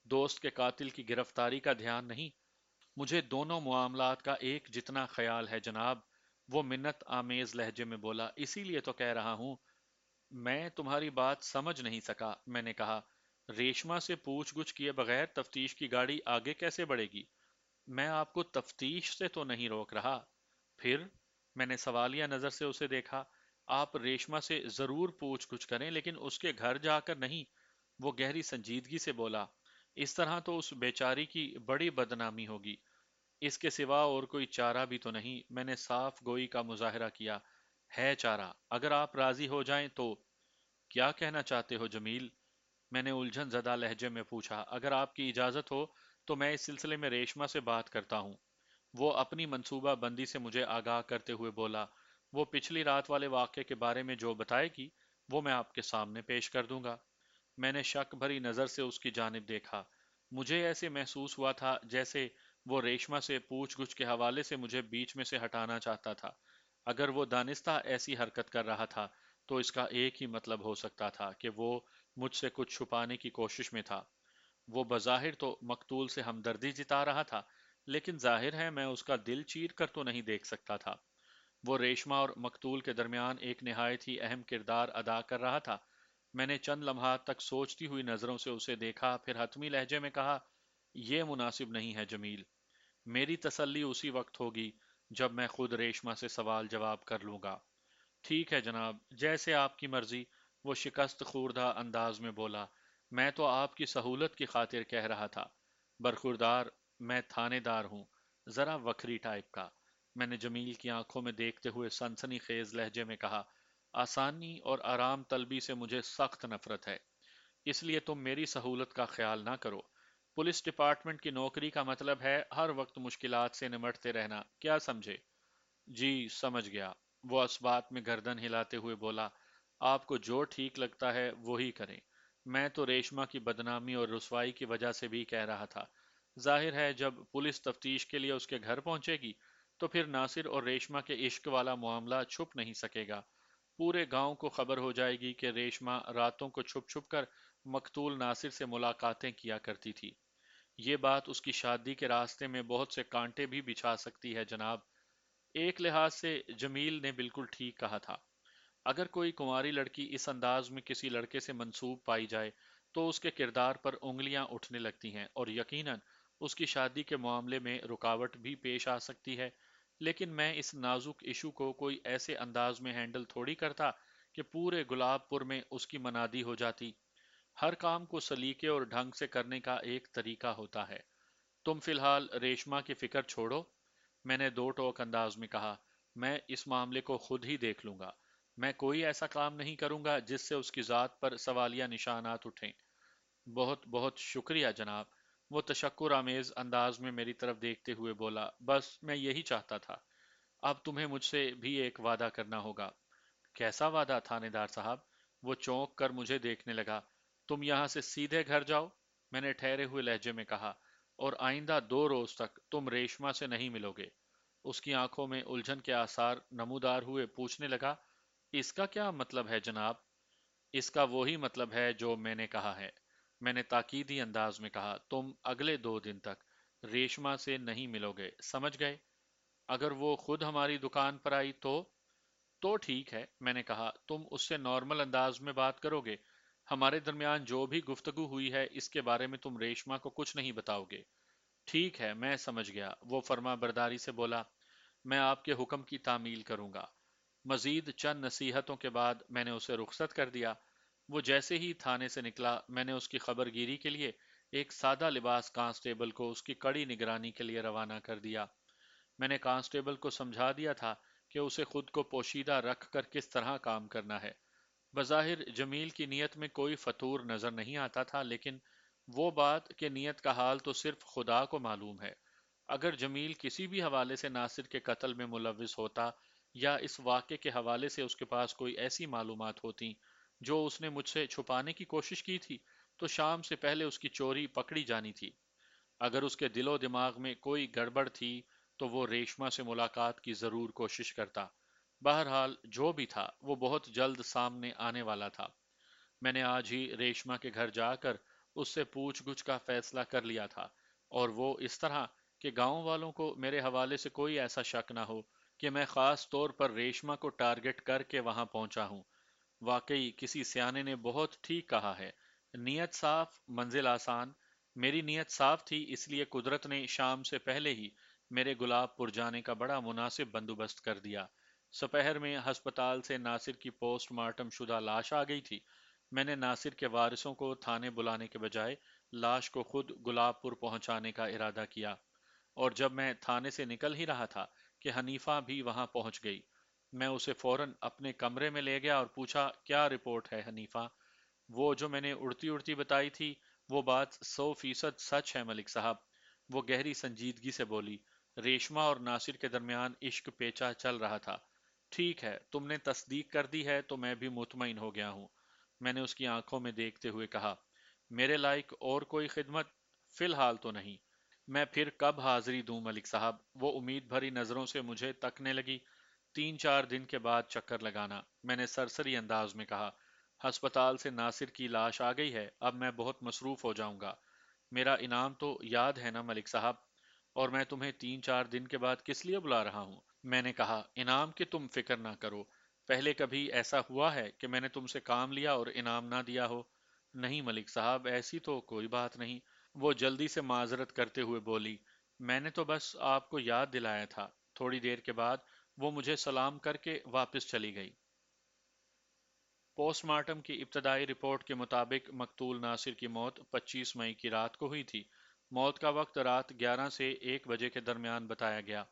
دوست کے قاتل کی گرفتاری کا دھیان نہیں؟ مجھے دونوں معاملات کا ایک جتنا خیال ہے جناب، وہ منت آمیز لہجے میں بولا۔ اسی لیے تو کہہ رہا ہوں۔ میں تمہاری بات سمجھ نہیں سکا، میں نے کہا۔ ریشما سے پوچھ گچھ کیے بغیر تفتیش کی گاڑی آگے کیسے بڑھے گی؟ میں آپ کو تفتیش سے تو نہیں روک رہا۔ پھر؟ میں نے سوالیہ نظر سے اسے دیکھا۔ آپ ریشما سے ضرور پوچھ گچھ کریں لیکن اس کے گھر جا کر نہیں۔ وہ گہری سنجیدگی سے بولا، اس طرح تو اس بیچاری کی بڑی بدنامی ہوگی۔ اس کے سوا اور کوئی چارہ بھی تو نہیں۔ میں نے صاف گوئی کا مظاہرہ کیا۔ ہے چارہ، اگر آپ راضی ہو جائیں تو۔ کیا کہنا چاہتے ہو جمیل؟ میں نے الجھن زدہ لہجے میں پوچھا۔ اگر آپ کی اجازت ہو تو میں اس سلسلے میں ریشما سے بات کرتا ہوں۔ وہ اپنی منصوبہ بندی سے مجھے آگاہ کرتے ہوئے بولا، وہ پچھلی رات والے واقعے کے بارے میں جو بتائے گی وہ میں آپ کے سامنے پیش کر دوں گا۔ میں نے شک بھری نظر سے اس کی جانب دیکھا۔ مجھے ایسے محسوس ہوا تھا جیسے وہ ریشما سے پوچھ گچھ کے حوالے سے مجھے بیچ میں سے ہٹانا چاہتا تھا۔ اگر وہ دانستہ ایسی حرکت کر رہا تھا تو اس کا ایک ہی مطلب ہو سکتا تھا کہ وہ مجھ سے کچھ چھپانے کی کوشش میں تھا۔ وہ بظاہر تو مقتول سے ہمدردی جتا رہا تھا، لیکن ظاہر ہے میں اس کا دل چیر کر تو نہیں دیکھ سکتا تھا۔ وہ ریشما اور مقتول کے درمیان ایک نہایت ہی اہم کردار ادا کر رہا تھا۔ میں نے چند لمحات تک سوچتی ہوئی نظروں سے اسے دیکھا، پھر حتمی لہجے میں کہا، یہ مناسب نہیں ہے جمیل۔ میری تسلی اسی وقت ہوگی جب میں خود ریشما سے سوال جواب کر لوں گا۔ ٹھیک ہے جناب، جیسے آپ کی مرضی، وہ شکست خوردہ انداز میں بولا۔ میں تو آپ کی سہولت کی خاطر کہہ رہا تھا۔ برخوردار، میں تھانے دار ہوں، ذرا وکری ٹائپ کا۔ میں نے جمیل کی آنکھوں میں دیکھتے ہوئے سنسنی خیز لہجے میں کہا، آسانی اور آرام طلبی سے مجھے سخت نفرت ہے، اس لیے تم میری سہولت کا خیال نہ کرو۔ پولیس ڈپارٹمنٹ کی نوکری کا مطلب ہے ہر وقت مشکلات سے نمٹتے رہنا، کیا سمجھے؟ جی سمجھ گیا۔ وہ اسبات میں گردن ہلاتے ہوئے بولا، آپ کو جو ٹھیک لگتا ہے وہی کریں۔ میں تو ریشما کی بدنامی اور رسوائی کی وجہ سے بھی کہہ رہا تھا۔ ظاہر ہے جب پولیس تفتیش کے لیے اس کے گھر پہنچے گی تو پھر ناصر اور ریشما کے عشق والا معاملہ چھپ نہیں سکے گا۔ پورے گاؤں کو خبر ہو جائے گی کہ ریشما راتوں کو چھپ چھپ کر مقتول ناصر سے ملاقاتیں کیا کرتی تھی۔ یہ بات اس کی شادی کے راستے میں بہت سے کانٹے بھی بچھا سکتی ہے جناب۔ ایک لحاظ سے جمیل نے بالکل ٹھیک کہا تھا۔ اگر کوئی کنواری لڑکی اس انداز میں کسی لڑکے سے منسوب پائی جائے تو اس کے کردار پر انگلیاں اٹھنے لگتی ہیں اور یقیناً اس کی شادی کے معاملے میں رکاوٹ بھی پیش آ سکتی ہے۔ لیکن میں اس نازک ایشو کو کوئی ایسے انداز میں ہینڈل تھوڑی کرتا کہ پورے گلاب پور میں اس کی منادی ہو جاتی۔ ہر کام کو سلیقے اور ڈھنگ سے کرنے کا ایک طریقہ ہوتا ہے۔ تم فی الحال ریشما کی فکر چھوڑو، میں نے دو ٹوک انداز میں کہا۔ میں اس معاملے کو خود ہی دیکھ لوں گا۔ میں کوئی ایسا کام نہیں کروں گا جس سے اس کی ذات پر سوالیہ نشانات اٹھیں۔ بہت بہت شکریہ جناب، وہ تشکر آمیز انداز میں میری طرف دیکھتے ہوئے بولا۔ بس میں یہی چاہتا تھا۔ اب تمہیں مجھ سے بھی ایک وعدہ کرنا ہوگا۔ کیسا وعدہ تھانے دار صاحب؟ وہ چونک کر مجھے دیکھنے لگا۔ تم یہاں سے سیدھے گھر جاؤ، میں نے ٹھہرے ہوئے لہجے میں کہا، اور آئندہ 2 روز تک تم ریشما سے نہیں ملو گے۔ اس کی آنکھوں میں الجھن کے آثار نمودار ہوئے پوچھنے لگا، اس کا کیا مطلب ہے جناب؟ اس کا وہی مطلب ہے جو میں نے کہا ہے، میں نے تاکیدی انداز میں کہا، تم اگلے 2 دن تک ریشما سے نہیں ملو گے، سمجھ گئے؟ اگر وہ خود ہماری دکان پر آئی تو ٹھیک ہے، میں نے کہا، تم اس سے نارمل انداز میں بات کرو گے۔ ہمارے درمیان جو بھی گفتگو ہوئی ہے اس کے بارے میں تم ریشما کو کچھ نہیں بتاؤ گے۔ ٹھیک ہے، میں سمجھ گیا، وہ فرما برداری سے بولا۔ میں آپ کے حکم کی تعمیل کروں گا۔ مزید چند نصیحتوں کے بعد میں نے اسے رخصت کر دیا۔ وہ جیسے ہی تھانے سے نکلا، میں نے اس کی خبر گیری کے لیے ایک سادہ لباس کانسٹیبل کو اس کی کڑی نگرانی کے لیے روانہ کر دیا۔ میں نے کانسٹیبل کو سمجھا دیا تھا کہ اسے خود کو پوشیدہ رکھ کر کس طرح کام کرنا ہے۔ بظاہر جمیل کی نیت میں کوئی فطور نظر نہیں آتا تھا، لیکن وہ بات کہ نیت کا حال تو صرف خدا کو معلوم ہے۔ اگر جمیل کسی بھی حوالے سے ناصر کے قتل میں ملوث ہوتا، یا اس واقعے کے حوالے سے اس کے پاس کوئی ایسی معلومات ہوتی جو اس نے مجھ سے چھپانے کی کوشش کی تھی، تو شام سے پہلے اس کی چوری پکڑی جانی تھی۔ اگر اس کے دل و دماغ میں کوئی گڑبڑ تھی تو وہ ریشما سے ملاقات کی ضرور کوشش کرتا۔ بہرحال جو بھی تھا وہ بہت جلد سامنے آنے والا تھا۔ میں نے آج ہی ریشما کے گھر جا کر اس سے پوچھ گچھ کا فیصلہ کر لیا تھا، اور وہ اس طرح کہ گاؤں والوں کو میرے حوالے سے کوئی ایسا شک نہ ہو کہ میں خاص طور پر ریشما کو ٹارگٹ کر کے وہاں پہنچا ہوں۔ واقعی کسی سیانے نے بہت ٹھیک کہا ہے، نیت صاف منزل آسان۔ میری نیت صاف تھی، اس لیے قدرت نے شام سے پہلے ہی میرے گلاب پور جانے کا بڑا مناسب بندوبست کر دیا۔ سپہر میں ہسپتال سے ناصر کی پوسٹ مارٹم شدہ لاش آ گئی تھی۔ میں نے ناصر کے وارثوں کو تھانے بلانے کے بجائے لاش کو خود گلاب پور پہنچانے کا ارادہ کیا، اور جب میں تھانے سے نکل ہی رہا تھا کہ حنیفہ بھی وہاں پہنچ گئی۔ میں اسے فوراً اپنے کمرے میں لے گیا اور پوچھا، کیا رپورٹ ہے حنیفہ؟ وہ جو میں نے اڑتی اڑتی بتائی تھی، وہ بات 100% سچ ہے ملک صاحب، وہ گہری سنجیدگی سے بولی۔ ریشما اور ناصر کے درمیان عشق پیچا چل رہا تھا۔ ٹھیک ہے، تم نے تصدیق کر دی ہے تو میں بھی مطمئن ہو گیا ہوں، میں نے اس کی آنکھوں میں دیکھتے ہوئے کہا۔ میرے لائق اور کوئی خدمت فی الحال تو نہیں۔ میں پھر کب حاضری دوں ملک صاحب؟ وہ امید بھری نظروں سے مجھے تکنے لگی۔ 3 4 دن کے بعد چکر لگانا، میں نے سرسری انداز میں کہا۔ ہسپتال سے ناصر کی لاش آ گئی ہے، اب میں بہت مصروف ہو جاؤں گا۔ میرا انعام تو یاد ہے نا ملک صاحب؟ اور میں تمہیں 3 4 دن کے بعد کس لیے بلا رہا ہوں؟ میں نے کہا، انعام کی تم فکر نہ کرو۔ پہلے کبھی ایسا ہوا ہے کہ میں نے تم سے کام لیا اور انعام نہ دیا ہو؟ نہیں ملک صاحب، ایسی تو کوئی بات نہیں، وہ جلدی سے معذرت کرتے ہوئے بولی۔ میں نے تو بس آپ کو یاد دلایا تھا۔ تھوڑی دیر کے بعد وہ مجھے سلام کر کے واپس چلی گئی۔ پوسٹ مارٹم کی ابتدائی رپورٹ کے مطابق مقتول ناصر کی موت 25 مئی کی رات کو ہوئی تھی۔ موت کا وقت رات 11 سے 1 بجے کے درمیان بتایا گیا۔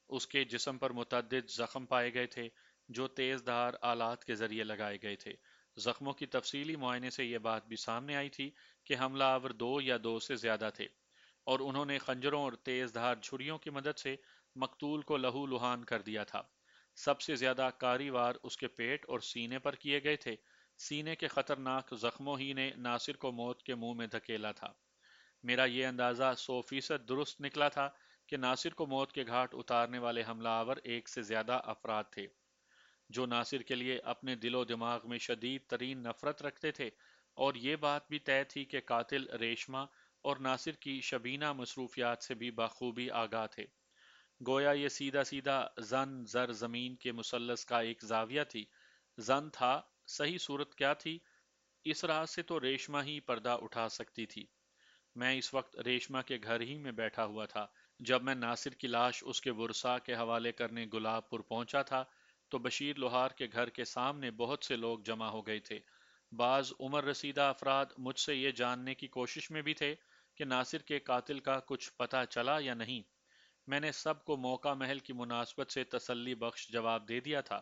اس کے جسم پر متعدد زخم پائے گئے تھے جو تیز دھار آلات کے ذریعے لگائے گئے تھے۔ زخموں کی تفصیلی معائنے سے یہ بات بھی سامنے آئی تھی کہ حملہ آور 2 یا 2 سے زیادہ تھے، اور انہوں نے خنجروں اور تیز دھار چھریوں کی مدد سے مقتول کو لہو لہان کر دیا تھا۔ سب سے زیادہ کاری وار اس کے پیٹ اور سینے پر کیے گئے تھے۔ سینے کے خطرناک زخموں ہی نے ناصر کو موت کے منہ میں دھکیلا تھا۔ میرا یہ اندازہ 100% درست نکلا تھا کہ ناصر کو موت کے گھاٹ اتارنے والے حملہ آور 1 سے زیادہ افراد تھے، جو ناصر کے لیے اپنے دل و دماغ میں شدید ترین نفرت رکھتے تھے، اور یہ بات بھی طے تھی کہ قاتل ریشما اور ناصر کی شبینہ مصروفیات سے بھی بخوبی آگاہ تھے۔ گویا یہ سیدھا سیدھا زن زر زمین کے مثلث کا ایک زاویہ تھی۔ زن تھا، صحیح صورت کیا تھی؟ اس راز سے تو ریشما ہی پردہ اٹھا سکتی تھی۔ میں اس وقت ریشما کے گھر ہی میں بیٹھا ہوا تھا۔ جب میں ناصر کی لاش اس کے ورثاء کے حوالے کرنے گلاب پور پہنچا تھا تو بشیر لوہار کے گھر کے سامنے بہت سے لوگ جمع ہو گئے تھے۔ بعض عمر رسیدہ افراد مجھ سے یہ جاننے کی کوشش میں بھی تھے کہ ناصر کے قاتل کا کچھ پتہ چلا یا نہیں۔ میں نے سب کو موقع محل کی مناسبت سے تسلی بخش جواب دے دیا تھا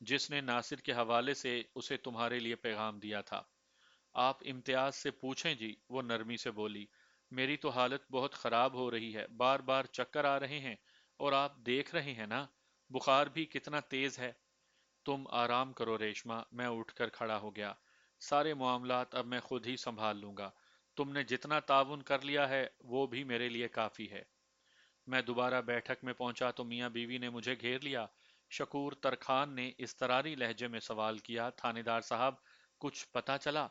جس نے ناصر کے حوالے سے اسے تمہارے لیے پیغام دیا تھا۔ آپ امتیاز سے پوچھیں جی، وہ نرمی سے بولی۔ میری تو حالت بہت خراب ہو رہی ہے، بار بار چکر آ رہے ہیں، اور آپ دیکھ رہے ہیں نا، بخار بھی کتنا تیز ہے۔ تم آرام کرو ریشما، میں اٹھ کر کھڑا ہو گیا۔ سارے معاملات اب میں خود ہی سنبھال لوں گا۔ تم نے جتنا تعاون کر لیا ہے وہ بھی میرے لیے کافی ہے۔ میں دوبارہ بیٹھک میں پہنچا تو میاں بیوی نے مجھے گھیر لیا۔ شکور ترخان نے اضطراری لہجے میں سوال کیا، تھانے دار صاحب، کچھ پتا چلا؟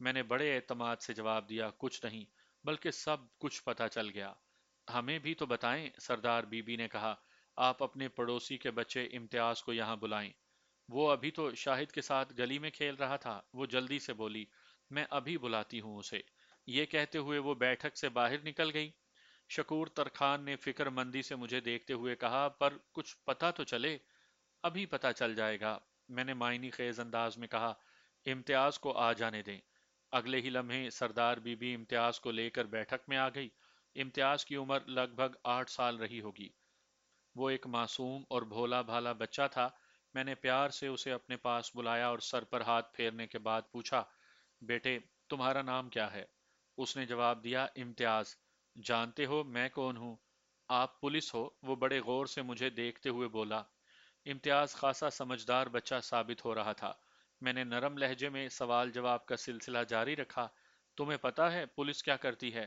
میں نے بڑے اعتماد سے جواب دیا، کچھ نہیں، بلکہ سب کچھ پتا چل گیا۔ ہمیں بھی تو بتائیں، سردار بی بی نے کہا۔ آپ اپنے پڑوسی کے بچے امتیاز کو یہاں بلائیں۔ وہ ابھی تو شاہد کے ساتھ گلی میں کھیل رہا تھا، وہ جلدی سے بولی۔ میں ابھی بلاتی ہوں اسے۔ یہ کہتے ہوئے وہ بیٹھک سے باہر نکل گئی۔ شکور ترخان نے فکر مندی سے مجھے دیکھتے ہوئے کہا، پر کچھ پتا تو چلے۔ ابھی پتا چل جائے گا، میں نے معنی خیز انداز میں کہا۔ امتیاز کو آ جانے دیں۔ اگلے ہی لمحے سردار بی بی امتیاز کو لے کر بیٹھک میں آ گئی۔ امتیاز کی عمر لگ بھگ 8 سال رہی ہوگی۔ وہ ایک معصوم اور بھولا بھالا بچہ تھا۔ میں نے پیار سے اسے اپنے پاس بلایا اور سر پر ہاتھ پھیرنے کے بعد پوچھا، بیٹے، تمہارا نام کیا ہے؟ اس نے جواب دیا، امتیاز۔ جانتے ہو میں کون ہوں؟ آپ پولیس ہو؟ وہ بڑے غور سے مجھے دیکھتے ہوئے بولا۔ امتیاز خاصا سمجھدار بچہ ثابت ہو رہا تھا۔ میں نے نرم لہجے میں سوال جواب کا سلسلہ جاری رکھا۔ تمہیں پتا ہے پولیس کیا کرتی ہے؟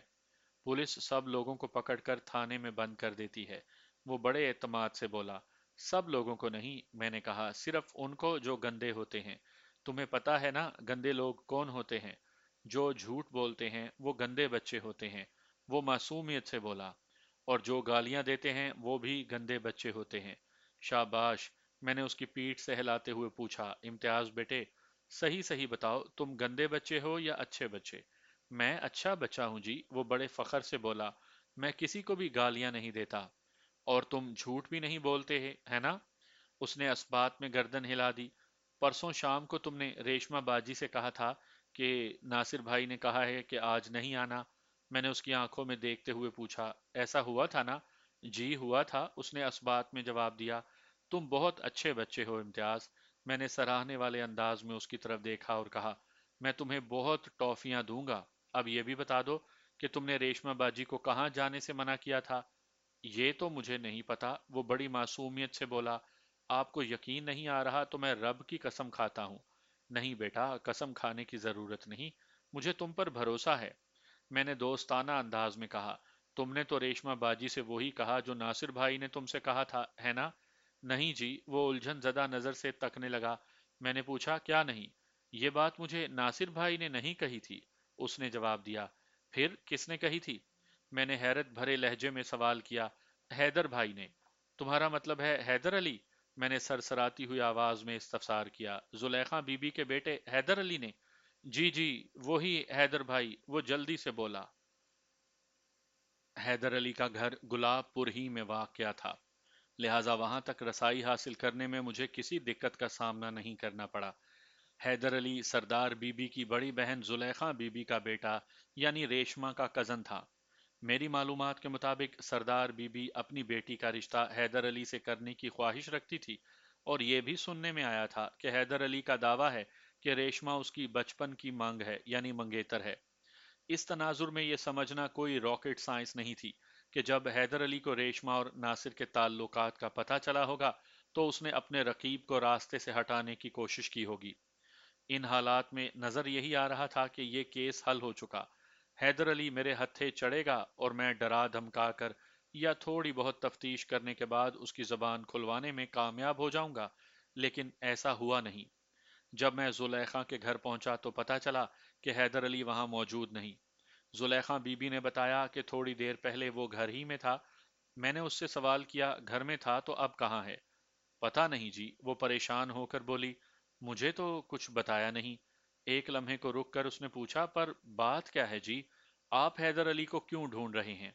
پولیس سب لوگوں کو پکڑ کر تھانے میں بند کر دیتی ہے، وہ بڑے اعتماد سے بولا۔ سب لوگوں کو نہیں، میں نے کہا، صرف ان کو جو گندے ہوتے ہیں۔ تمہیں پتا ہے نا گندے لوگ کون ہوتے ہیں؟ جو جھوٹ بولتے ہیں وہ گندے بچے ہوتے ہیں، وہ معصومیت سے بولا۔ اور جو گالیاں دیتے ہیں وہ بھی گندے بچے ہوتے ہیں۔ شاباش، میں نے اس کی پیٹھ سے ہلاتے ہوئے پوچھا، امتیاز بیٹے، صحیح صحیح بتاؤ، تم گندے بچے ہو یا اچھے بچے؟ میں اچھا بچہ ہوں جی، وہ بڑے فخر سے بولا۔ میں کسی کو بھی گالیاں نہیں دیتا۔ اور تم جھوٹ بھی نہیں بولتے ہے نا؟ اس نے اسبات میں گردن ہلا دی۔ پرسوں شام کو تم نے ریشما باجی سے کہا تھا کہ ناصر بھائی نے کہا ہے کہ آج نہیں آنا۔ میں نے اس کی آنکھوں میں دیکھتے ہوئے پوچھا، ایسا ہوا تھا نا؟ جی ہوا تھا، اس نے اسبات میں جواب دیا۔ تم بہت اچھے بچے ہو امتیاز۔ میں نے سراہنے والے انداز میں اس کی طرف دیکھا اور کہا، میں تمہیں بہت ٹافیاں دوں گا۔ اب یہ بھی بتا دو کہ تم نے ریشما باجی کو کہاں جانے سے منع کیا تھا؟ یہ تو مجھے نہیں پتا، وہ بڑی معصومیت سے بولا۔ آپ کو یقین نہیں آ رہا تو میں رب کی قسم کھاتا ہوں۔ نہیں بیٹا، قسم کھانے کی ضرورت نہیں، مجھے تم پر بھروسہ ہے۔ میں نے دوستانہ انداز میں کہا، تم نے تو ریشما باجی سے وہی کہا جو ناصر بھائی نے تم سے کہا تھا، ہے نا؟ نہیں جی، وہ الجھن زدہ نظر سے تکنے لگا۔ میں نے پوچھا، کیا نہیں؟ یہ بات مجھے ناصر بھائی نے نہیں کہی تھی، اس نے جواب دیا۔ پھر کس نے کہی تھی؟ میں نے حیرت بھرے لہجے میں سوال کیا۔ حیدر بھائی نے۔ تمہارا مطلب ہے حیدر علی؟ میں نے سرسراتی ہوئی آواز میں استفسار کیا۔ زلیخا بی بی کے بیٹے حیدر علی نے؟ جی جی، وہی حیدر بھائی، وہ جلدی سے بولا۔ حیدر علی کا گھر گلاب پور ہی میں واقع تھا، لہٰذا وہاں تک رسائی حاصل کرنے میں مجھے کسی دقت کا سامنا نہیں کرنا پڑا۔ حیدر علی سردار بی بی کی بڑی بہن زلیخا بی بی کا بیٹا یعنی ریشما کا کزن تھا۔ میری معلومات کے مطابق سردار بی بی اپنی بیٹی کا رشتہ حیدر علی سے کرنے کی خواہش رکھتی تھی، اور یہ بھی سننے میں آیا تھا کہ حیدر علی کا دعویٰ ہے کہ ریشما اس کی بچپن کی مانگ ہے یعنی منگیتر ہے۔ اس تناظر میں یہ سمجھنا کوئی راکٹ سائنس نہیں تھی کہ جب حیدر علی کو ریشما اور ناصر کے تعلقات کا پتہ چلا ہوگا تو اس نے اپنے رقیب کو راستے سے ہٹانے کی کوشش کی ہوگی۔ ان حالات میں نظر یہی آ رہا تھا کہ یہ کیس حل ہو چکا۔ حیدر علی میرے ہتھے چڑھے گا اور میں ڈرا دھمکا کر یا تھوڑی بہت تفتیش کرنے کے بعد اس کی زبان کھلوانے میں کامیاب ہو جاؤں گا، لیکن ایسا ہوا نہیں۔ جب میں زلیخا کے گھر پہنچا تو پتا چلا کہ حیدر علی وہاں موجود نہیں۔ زلیخا بی بی نے بتایا کہ تھوڑی دیر پہلے وہ گھر ہی میں تھا۔ میں نے اس سے سوال کیا، گھر میں تھا تو اب کہاں ہے؟ پتا نہیں جی، وہ پریشان ہو کر بولی، مجھے تو کچھ بتایا نہیں۔ ایک لمحے کو رک کر اس نے پوچھا، پر بات کیا ہے جی؟ آپ حیدر علی کو کیوں ڈھونڈ رہے ہیں؟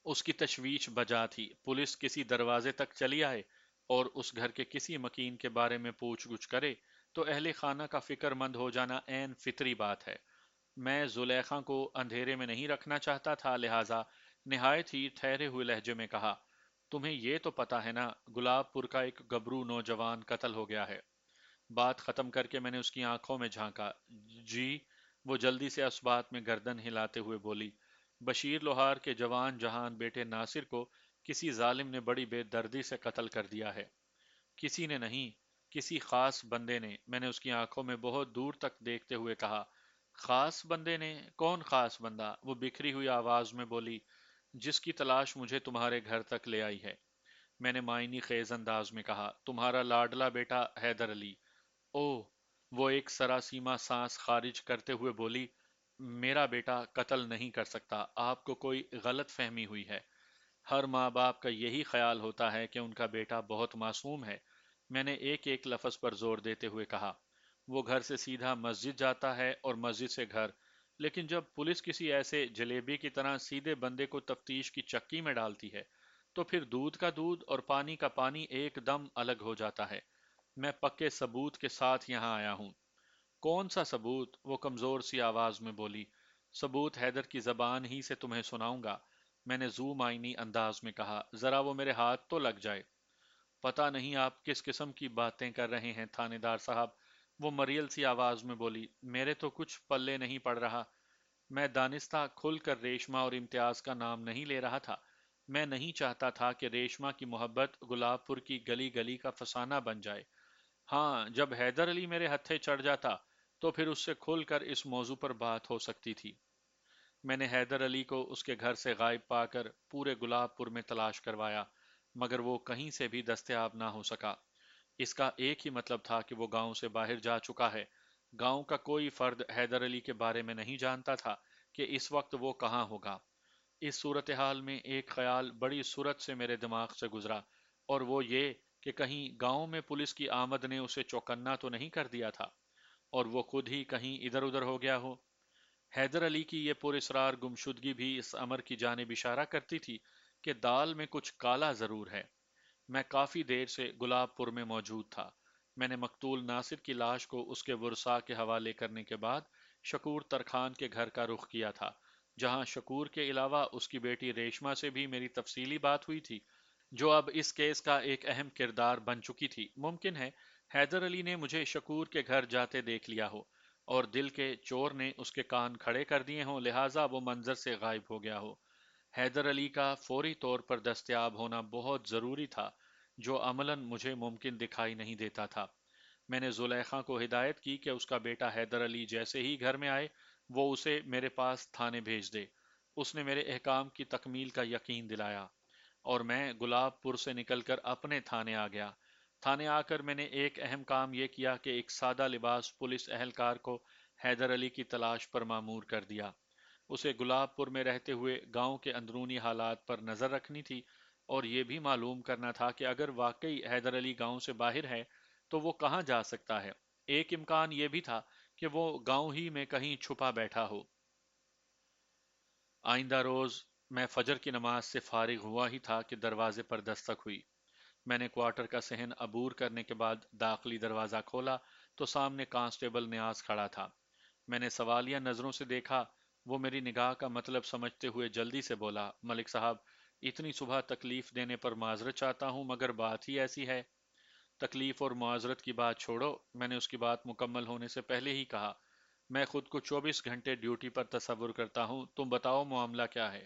اس کی تشویش بجا تھی، پولیس کسی دروازے تک چلی آئے اور اس گھر کے کسی مکین کے بارے میں پوچھ گچھ کرے تو اہل خانہ کا فکر مند ہو جانا عین فطری بات ہے۔ میں زلیخا کو اندھیرے میں نہیں رکھنا چاہتا تھا، لہٰذا نہایت ہی ٹھہرے ہوئے لہجے میں کہا، تمہیں یہ تو پتا ہے نا، گلاب پور کا ایک گبرو نوجوان قتل ہو گیا ہے۔ بات ختم کر کے میں نے اس کی آنکھوں میں جھانکا۔ جی؟ وہ جلدی سے اس بات میں گردن ہلاتے ہوئے بولی، بشیر لوہار کے جوان جہان بیٹے ناصر کو کسی ظالم نے بڑی بے دردی سے قتل کر دیا ہے۔ کسی نے نہیں، کسی خاص بندے نے، میں نے اس کی آنکھوں میں بہت دور تک دیکھتے ہوئے کہا۔ خاص بندے نے؟ کون خاص بندہ؟ وہ بکھری ہوئی آواز میں بولی، جس کی تلاش مجھے تمہارے گھر تک لے آئی ہے۔ میں نے معنی خیز انداز میں کہا، تمہارا لاڈلا بیٹا حیدر علی۔ اوہ! وہ ایک سراسیمہ سانس خارج کرتے ہوئے بولی، میرا بیٹا قتل نہیں کر سکتا، آپ کو کوئی غلط فہمی ہوئی ہے۔ ہر ماں باپ کا یہی خیال ہوتا ہے کہ ان کا بیٹا بہت معصوم ہے۔ میں نے ایک ایک لفظ پر زور دیتے ہوئے کہا، وہ گھر سے سیدھا مسجد جاتا ہے اور مسجد سے گھر، لیکن جب پولیس کسی ایسے جلیبی کی طرح سیدھے بندے کو تفتیش کی چکی میں ڈالتی ہے تو پھر دودھ کا دودھ اور پانی کا پانی ایک دم الگ ہو جاتا ہے۔ میں پکے ثبوت کے ساتھ یہاں آیا ہوں۔ کون سا ثبوت؟ وہ کمزور سی آواز میں بولی۔ ثبوت حیدر کی زبان ہی سے تمہیں سناؤں گا، میں نے ذو معنی انداز میں کہا، ذرا وہ میرے ہاتھ تو لگ جائے۔ پتہ نہیں آپ کس قسم کی باتیں کر رہے ہیں تھانے دار صاحب، وہ مریل سی آواز میں بولی، میرے تو کچھ پلے نہیں پڑ رہا۔ میں دانستہ کھل کر ریشما اور امتیاز کا نام نہیں لے رہا تھا۔ میں نہیں چاہتا تھا کہ ریشما کی محبت گلاب پور کی گلی گلی کا فسانہ بن جائے۔ ہاں، جب حیدر علی میرے ہتھے چڑھ جاتا تو پھر اس سے کھل کر اس موضوع پر بات ہو سکتی تھی۔ میں نے حیدر علی کو اس کے گھر سے غائب پا کر پورے گلاب پور میں تلاش کروایا، مگر وہ کہیں سے بھی دستیاب نہ ہو سکا۔ اس کا ایک ہی مطلب تھا کہ وہ گاؤں سے باہر جا چکا ہے۔ گاؤں کا کوئی فرد حیدر علی کے بارے میں نہیں جانتا تھا کہ اس وقت وہ کہاں ہوگا۔ اس صورتحال میں ایک خیال بڑی سرعت سے میرے دماغ سے گزرا، اور وہ یہ کہ کہیں گاؤں میں پولیس کی آمد نے اسے چوکنا تو نہیں کر دیا تھا اور وہ خود ہی کہیں ادھر ادھر ہو گیا ہو۔ حیدر علی کی یہ پراسرار گمشدگی بھی اس امر کی جانب اشارہ کرتی تھی کہ دال میں کچھ کالا ضرور ہے۔ میں کافی دیر سے گلاب پور میں موجود تھا۔ میں نے مقتول ناصر کی لاش کو اس کے ورثاء کے حوالے کرنے کے بعد شکور ترخان کے گھر کا رخ کیا تھا، جہاں شکور کے علاوہ اس کی بیٹی ریشما سے بھی میری تفصیلی بات ہوئی تھی، جو اب اس کیس کا ایک اہم کردار بن چکی تھی۔ ممکن ہے حیدر علی نے مجھے شکور کے گھر جاتے دیکھ لیا ہو اور دل کے چور نے اس کے کان کھڑے کر دیے ہوں، لہٰذا وہ منظر سے غائب ہو گیا ہو۔ حیدر علی کا فوری طور پر دستیاب ہونا بہت ضروری تھا، جو عملاً مجھے ممکن دکھائی نہیں دیتا تھا۔ میں نے زلیخا کو ہدایت کی کہ اس کا بیٹا حیدر علی جیسے ہی گھر میں آئے وہ اسے میرے پاس تھانے بھیج دے۔ اس نے میرے احکام کی تکمیل کا یقین دلایا اور میں گلاب پور سے نکل کر اپنے تھانے آ گیا۔ تھانے آ کر میں نے ایک اہم کام یہ کیا کہ ایک سادہ لباس پولیس اہلکار کو حیدر علی کی تلاش پر مامور کر دیا۔ اسے گلاب پور میں رہتے ہوئے گاؤں کے اندرونی حالات پر نظر رکھنی تھی اور یہ بھی معلوم کرنا تھا کہ اگر واقعی حیدر علی گاؤں سے باہر ہے تو وہ کہاں جا سکتا ہے۔ ایک امکان یہ بھی تھا کہ وہ گاؤں ہی میں کہیں چھپا بیٹھا ہو۔ آئندہ روز میں فجر کی نماز سے فارغ ہوا ہی تھا کہ دروازے پر دستک ہوئی۔ میں نے کوارٹر کا صحن عبور کرنے کے بعد داخلی دروازہ کھولا تو سامنے کانسٹیبل نیاز کھڑا تھا۔ میں نے سوالیہ نظروں سے دیکھا۔ وہ میری نگاہ کا مطلب سمجھتے ہوئے جلدی سے بولا، ملک صاحب، اتنی صبح تکلیف دینے پر معذرت چاہتا ہوں، مگر بات ہی ایسی ہے۔ تکلیف اور معذرت کی بات چھوڑو، میں نے اس کی بات مکمل ہونے سے پہلے ہی کہا، میں خود کو 24 گھنٹے ڈیوٹی پر تصور کرتا ہوں، تم بتاؤ معاملہ کیا ہے؟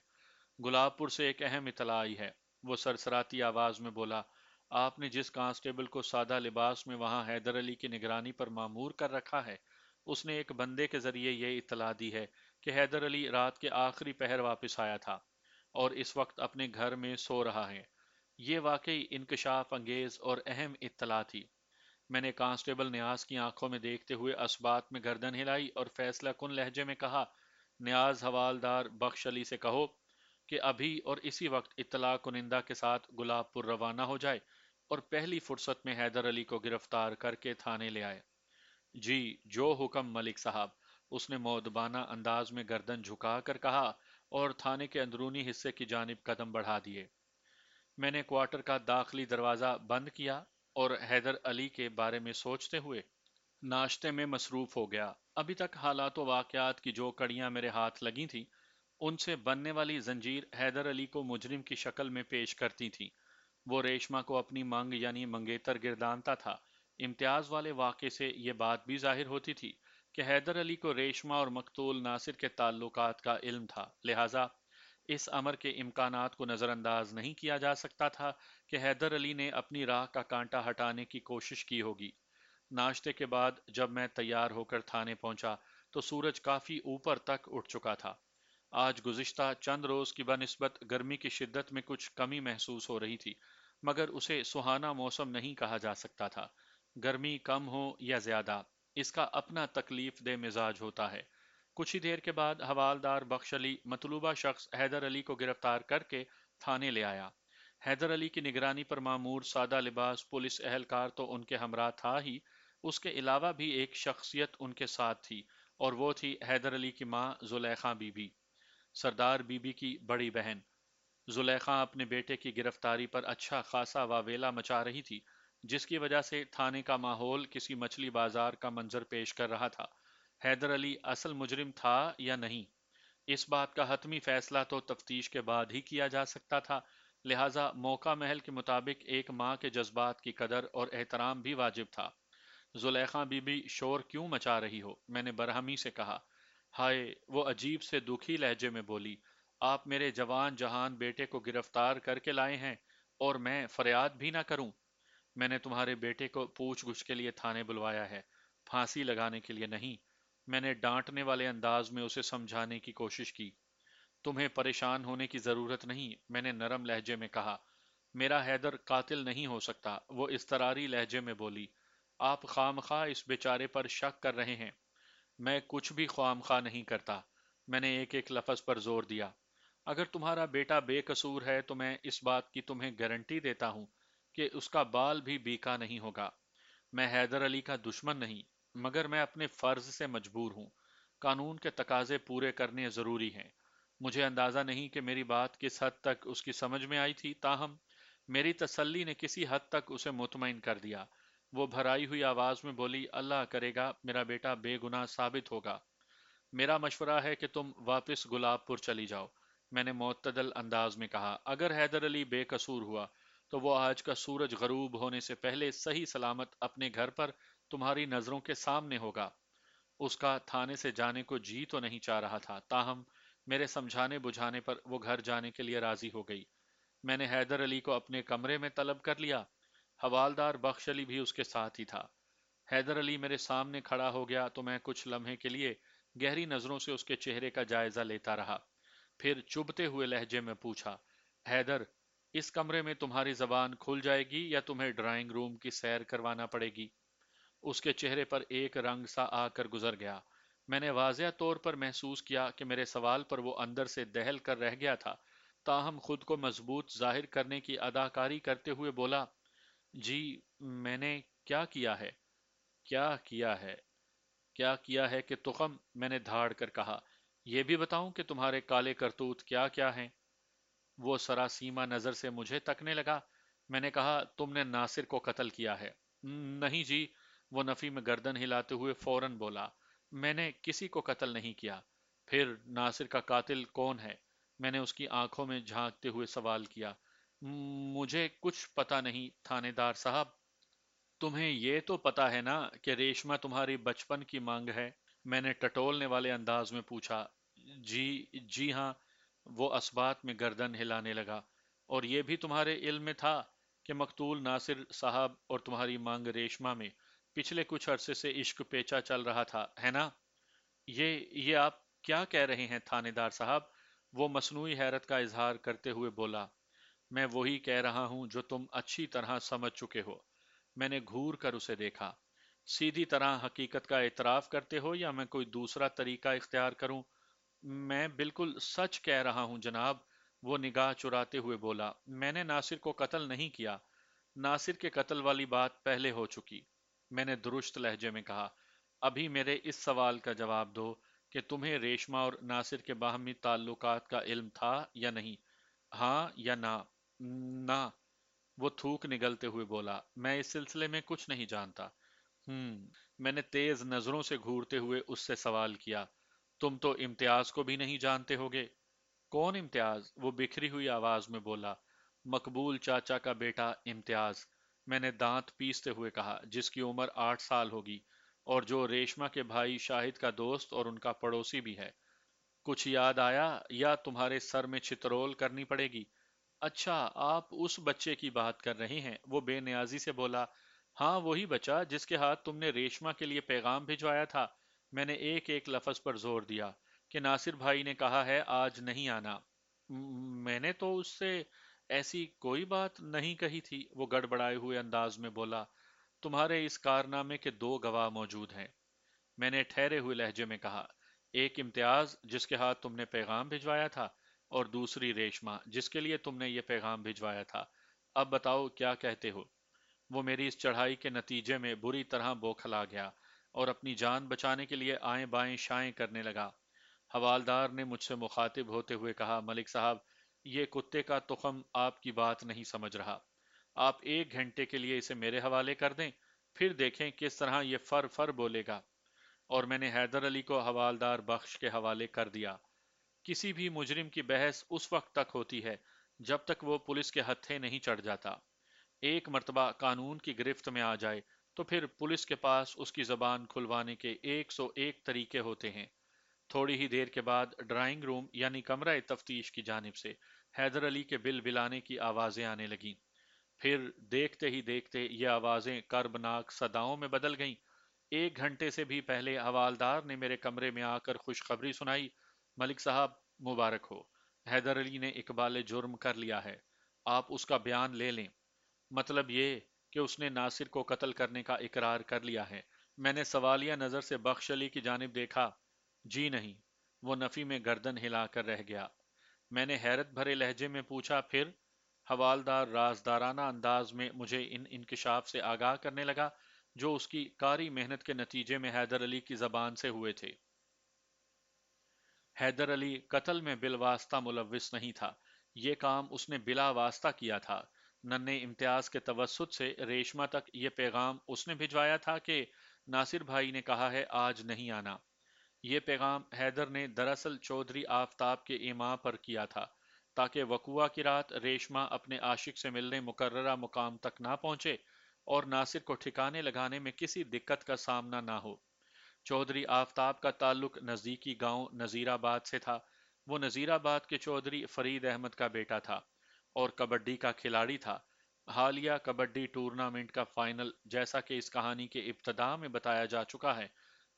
گلاب پور سے ایک اہم اطلاع آئی ہے، وہ سرسراتی آواز میں بولا۔ آپ نے جس کانسٹیبل کو سادہ لباس میں وہاں حیدر علی کی نگرانی پر مامور کر رکھا ہے، اس نے ایک بندے کے ذریعے یہ اطلاع دی ہے کہ حیدر علی رات کے آخری پہر واپس آیا تھا اور اس وقت اپنے گھر میں سو رہا ہے۔ یہ واقعی انکشاف انگیز اور اہم اطلاع تھی۔ میں نے کانسٹیبل نیاز کی آنکھوں میں دیکھتے ہوئے اسبات میں گردن ہلائی اور فیصلہ کن لہجے میں کہا، نیاز حوالدار بخش علی سے کہو کہ ابھی اور اسی وقت اطلاع کنندہ کے ساتھ گلاب پور روانہ ہو جائے اور پہلی فرصت میں حیدر علی کو گرفتار کر کے تھانے لے آئے۔ جی، جو حکم ملک صاحب، اس نے مؤدبانہ انداز میں گردن جھکا کر کہا اور تھانے کے اندرونی حصے کی جانب قدم بڑھا دیے۔ میں نے کوارٹر کا داخلی دروازہ بند کیا اور حیدر علی کے بارے میں سوچتے ہوئے ناشتے میں مصروف ہو گیا۔ ابھی تک حالات و واقعات کی جو کڑیاں میرے ہاتھ لگی تھیں، ان سے بننے والی زنجیر حیدر علی کو مجرم کی شکل میں پیش کرتی تھی۔ وہ ریشما کو اپنی مانگ یعنی منگیتر گردانتا تھا امتیاز والے واقعے سے یہ بات بھی ظاہر ہوتی تھی کہ حیدر علی کو ریشمہ اور مقتول ناصر کے تعلقات کا علم تھا، لہٰذا اس امر کے امکانات کو نظر انداز نہیں کیا جا سکتا تھا کہ حیدر علی نے اپنی راہ کا کانٹا ہٹانے کی کوشش کی ہوگی۔ ناشتے کے بعد جب میں تیار ہو کر تھانے پہنچا تو سورج کافی اوپر تک اٹھ چکا تھا۔ آج گزشتہ چند روز کی بنسبت گرمی کی شدت میں کچھ کمی محسوس ہو رہی تھی، مگر اسے سہانا موسم نہیں کہا جا سکتا تھا۔ گرمی کم ہو یا زیادہ، اس کا اپنا تکلیف دہ مزاج ہوتا ہے۔ کچھ ہی دیر کے بعد حوالدار بخش علی مطلوبہ شخص حیدر علی کو گرفتار کر کے تھانے لے آیا۔ حیدر علی کی نگرانی پر معمور سادہ لباس پولیس اہلکار تو ان کے ہمراہ تھا ہی، اس کے علاوہ بھی ایک شخصیت ان کے ساتھ تھی، اور وہ تھی حیدر علی کی ماں Zulaikha be be, Sardar be be کی بڑی بہن۔ زلیخا اپنے بیٹے کی گرفتاری پر اچھا خاصا واویلا مچا رہی تھی، جس کی وجہ سے تھانے کا ماحول کسی مچھلی بازار کا منظر پیش کر رہا تھا۔ حیدر علی اصل مجرم تھا یا نہیں، اس بات کا حتمی فیصلہ تو تفتیش کے بعد ہی کیا جا سکتا تھا، لہٰذا موقع محل کے مطابق ایک ماں کے جذبات کی قدر اور احترام بھی واجب تھا۔ زلیخا بی بی شور کیوں مچا رہی ہو؟ میں نے برہمی سے کہا۔ ہائے، وہ عجیب سے دکھی لہجے میں بولی، آپ میرے جوان جہان بیٹے کو گرفتار کر کے لائے ہیں اور میں فریاد بھی نہ کروں؟ میں نے تمہارے بیٹے کو پوچھ گچھ کے لیے تھانے بلوایا ہے، پھانسی لگانے کے لیے نہیں۔ میں نے ڈانٹنے والے انداز میں اسے سمجھانے کی کوشش کی۔ تمہیں پریشان ہونے کی ضرورت نہیں، میں نے نرم لہجے میں کہا۔ میرا حیدر قاتل نہیں ہو سکتا، وہ اضطراری لہجے میں بولی۔ آپ خواہ اس بیچارے پر شک کر رہے ہیں۔ میں کچھ بھی خواہ نہیں کرتا، میں نے ایک ایک لفظ پر زور دیا۔ اگر تمہارا بیٹا بے قصور ہے تو میں اس بات کی تمہیں گارنٹی دیتا ہوں کہ اس کا بال بھی بیکا نہیں ہوگا۔ میں حیدر علی کا دشمن نہیں، مگر میں اپنے فرض سے مجبور ہوں۔ قانون کے تقاضے پورے کرنے ضروری ہیں۔ مجھے اندازہ نہیں کہ میری بات کس حد تک اس کی سمجھ میں آئی تھی، تاہم میری تسلی نے کسی حد تک اسے مطمئن کر دیا۔ وہ بھرائی ہوئی آواز میں بولی، اللہ کرے گا میرا بیٹا بے گناہ ثابت ہوگا۔ میرا مشورہ ہے کہ تم واپس گلاب پور چلی جاؤ، میں نے معتدل انداز میں کہا۔ اگر حیدر علی بے قصور ہوا تو وہ آج کا سورج غروب ہونے سے پہلے صحیح سلامت اپنے گھر پر تمہاری نظروں کے سامنے ہوگا۔ اس کا تھانے سے جانے کو جی تو نہیں چاہ رہا تھا، تاہم میرے سمجھانے بجھانے پر وہ گھر جانے کے لیے راضی ہو گئی۔ میں نے حیدر علی کو اپنے کمرے میں طلب کر لیا، حوالدار بخش علی بھی اس کے ساتھ ہی تھا۔ حیدر علی میرے سامنے کھڑا ہو گیا تو میں کچھ لمحے کے لیے گہری نظروں سے اس کے چہرے کا جائزہ لیتا رہا، پھر چبھتے ہوئے لہجے میں پوچھا، حیدر، اس کمرے میں تمہاری زبان کھل جائے گی یا تمہیں ڈرائنگ روم کی سیر کروانا پڑے گی؟ اس کے چہرے پر ایک رنگ سا آ کر گزر گیا۔ میں نے واضح طور پر محسوس کیا کہ میرے سوال پر وہ اندر سے دہل کر رہ گیا تھا، تاہم خود کو مضبوط ظاہر کرنے کی اداکاری کرتے ہوئے بولا، جی، میں نے کیا کیا ہے؟ کیا کیا ہے؟ کیا کیا ہے کہ تخم، میں نے دھاڑ کر کہا۔ یہ بھی بتاؤں کہ تمہارے کالے کرتوت کیا کیا ہیں؟ وہ سراسیما نظر سے مجھے تکنے لگا۔ میں نے کہا، تم نے ناصر کو قتل کیا ہے؟ نہیں جی، وہ نفی میں گردن ہلاتے ہوئے فوراً بولا، میں نے کسی کو قتل نہیں کیا۔ پھر ناصر کا قاتل کون ہے؟ میں نے اس کی آنکھوں میں جھانکتے ہوئے سوال کیا۔ مجھے کچھ پتا نہیں تھانے دار صاحب۔ تمہیں یہ تو پتا ہے نا کہ ریشمہ تمہاری بچپن کی مانگ ہے؟ میں نے ٹٹولنے والے انداز میں پوچھا۔ جی، جی ہاں، وہ اسبات میں گردن ہلانے لگا۔ اور یہ بھی تمہارے علم میں تھا کہ مقتول ناصر صاحب اور تمہاری مانگ ریشمہ میں پچھلے کچھ عرصے سے عشق پیچا چل رہا تھا، ہے نا؟ یہ آپ کیا کہہ رہے ہیں تھانے دار صاحب؟ وہ مصنوعی حیرت کا اظہار کرتے ہوئے بولا۔ میں وہی کہہ رہا ہوں جو تم اچھی طرح سمجھ چکے ہو۔ میں نے گھور کر اسے دیکھا۔ سیدھی طرح حقیقت کا اعتراف کرتے ہو یا میں کوئی دوسرا طریقہ اختیار کروں؟ میں بالکل سچ کہہ رہا ہوں جناب، وہ نگاہ چراتے ہوئے بولا۔ میں نے ناصر کو قتل نہیں کیا، ناصر کے قتل والی بات پہلے ہو چکی، میں نے درست لہجے میں کہا۔ ابھی میرے اس سوال کا جواب دو کہ تمہیں ریشمہ اور ناصر کے باہمی تعلقات کا علم تھا یا نہیں؟ ہاں یا نہ؟ نہ، وہ تھوک نگلتے ہوئے بولا، میں اس سلسلے میں کچھ نہیں جانتا۔ میں نے تیز نظروں سے گھورتے ہوئے اس سے سوال کیا، تم تو امتیاز کو بھی نہیں جانتے ہوگے؟ کون امتیاز؟ وہ بکھری ہوئی آواز میں بولا، مقبول چاچا کا بیٹا امتیاز۔ میں نے دانت پیستے ہوئے کہا، جس کی عمر 8 سال ہوگی اور جو ریشما کے بھائی شاہد کا دوست اور ان کا پڑوسی بھی ہے۔ کچھ یاد آیا یا تمہارے سر میں چترول کرنی پڑے گی؟ اچھا، آپ اس بچے کی بات کر رہے ہیں؟ وہ بے نیازی سے بولا۔ ہاں، وہی بچہ جس کے ہاتھ تم نے ریشما کے لیے پیغام بھجوایا تھا۔ میں نے ایک ایک لفظ پر زور دیا کہ ناصر بھائی نے کہا ہے آج نہیں آنا۔ میں نے تو اس سے ایسی کوئی بات نہیں کہی تھی، وہ گڑبڑائے ہوئے انداز میں بولا۔ تمہارے اس کارنامے کے دو گواہ موجود ہیں، میں نے ٹھہرے ہوئے لہجے میں کہا۔ ایک امتیاز جس کے ہاتھ تم نے پیغام بھجوایا تھا، اور دوسری ریشما جس کے لیے تم نے یہ پیغام بھجوایا تھا۔ اب بتاؤ کیا کہتے ہو؟ وہ میری اس چڑھائی کے نتیجے میں بری طرح بوکھلا گیا اور اپنی جان بچانے کے لیے آئیں بائیں شائیں کرنے لگا۔ حوالدار نے مجھ سے مخاطب ہوتے ہوئے کہا، ملک صاحب، یہ کتے کا تخم آپ کی بات نہیں سمجھ رہا۔ آپ 1 گھنٹے کے لیے اسے میرے حوالے کر دیں، پھر دیکھیں کس طرح یہ فر فر بولے گا۔ اور میں نے حیدر علی کو حوالدار بخش کے حوالے کر دیا۔ کسی بھی مجرم کی بحث اس وقت تک ہوتی ہے جب تک وہ پولیس کے ہتھے نہیں چڑھ جاتا۔ ایک مرتبہ قانون کی گرفت میں آ جائے تو پھر پولیس کے پاس اس کی زبان کھلوانے کے 101 طریقے ہوتے ہیں۔ تھوڑی ہی دیر کے بعد ڈرائنگ روم یعنی کمرہ تفتیش کی جانب سے حیدر علی کے بل بلانے کی آوازیں آنے لگیں۔ پھر دیکھتے ہی دیکھتے یہ آوازیں کربناک صداؤں میں بدل گئیں۔ 1 گھنٹے سے بھی پہلے حوالدار نے میرے کمرے میں آ کر خوشخبری سنائی، ملک صاحب مبارک ہو، حیدر علی نے اقبال جرم کر لیا ہے، آپ اس کا بیان لے لیں۔ مطلب یہ کہ اس نے ناصر کو قتل کرنے کا اقرار کر لیا ہے؟ میں نے سوالیہ نظر سے بخش علی کی جانب دیکھا۔ جی نہیں، وہ نفی میں گردن ہلا کر رہ گیا۔ میں نے حیرت بھرے لہجے میں پوچھا، پھر؟ حوالدار رازدارانہ انداز میں مجھے ان انکشاف سے آگاہ کرنے لگا جو اس کی کاری محنت کے نتیجے میں حیدر علی کی زبان سے ہوئے تھے۔ حیدر علی قتل میں بالواسطہ ملوث نہیں تھا، یہ کام اس نے بلا واسطہ کیا تھا۔ ننھے امتیاز کے توسط سے ریشما تک یہ پیغام اس نے بھجوایا تھا کہ ناصر بھائی نے کہا ہے آج نہیں آنا۔ یہ پیغام حیدر نے دراصل چودھری آفتاب کے ایما پر کیا تھا تاکہ وقوعہ کی رات ریشما اپنے عاشق سے ملنے مقررہ مقام تک نہ پہنچے اور ناصر کو ٹھکانے لگانے میں کسی دقت کا سامنا نہ ہو۔ چودھری آفتاب کا تعلق نزدیکی گاؤں نذیر آباد سے تھا۔ وہ نذیر آباد کے چودھری فرید احمد کا بیٹا تھا اور کبڈی کا کھلاڑی تھا۔ حالیہ کبڈی ٹورنامنٹ کا فائنل، جیسا کہ اس کہانی کے ابتدا میں بتایا جا چکا ہے،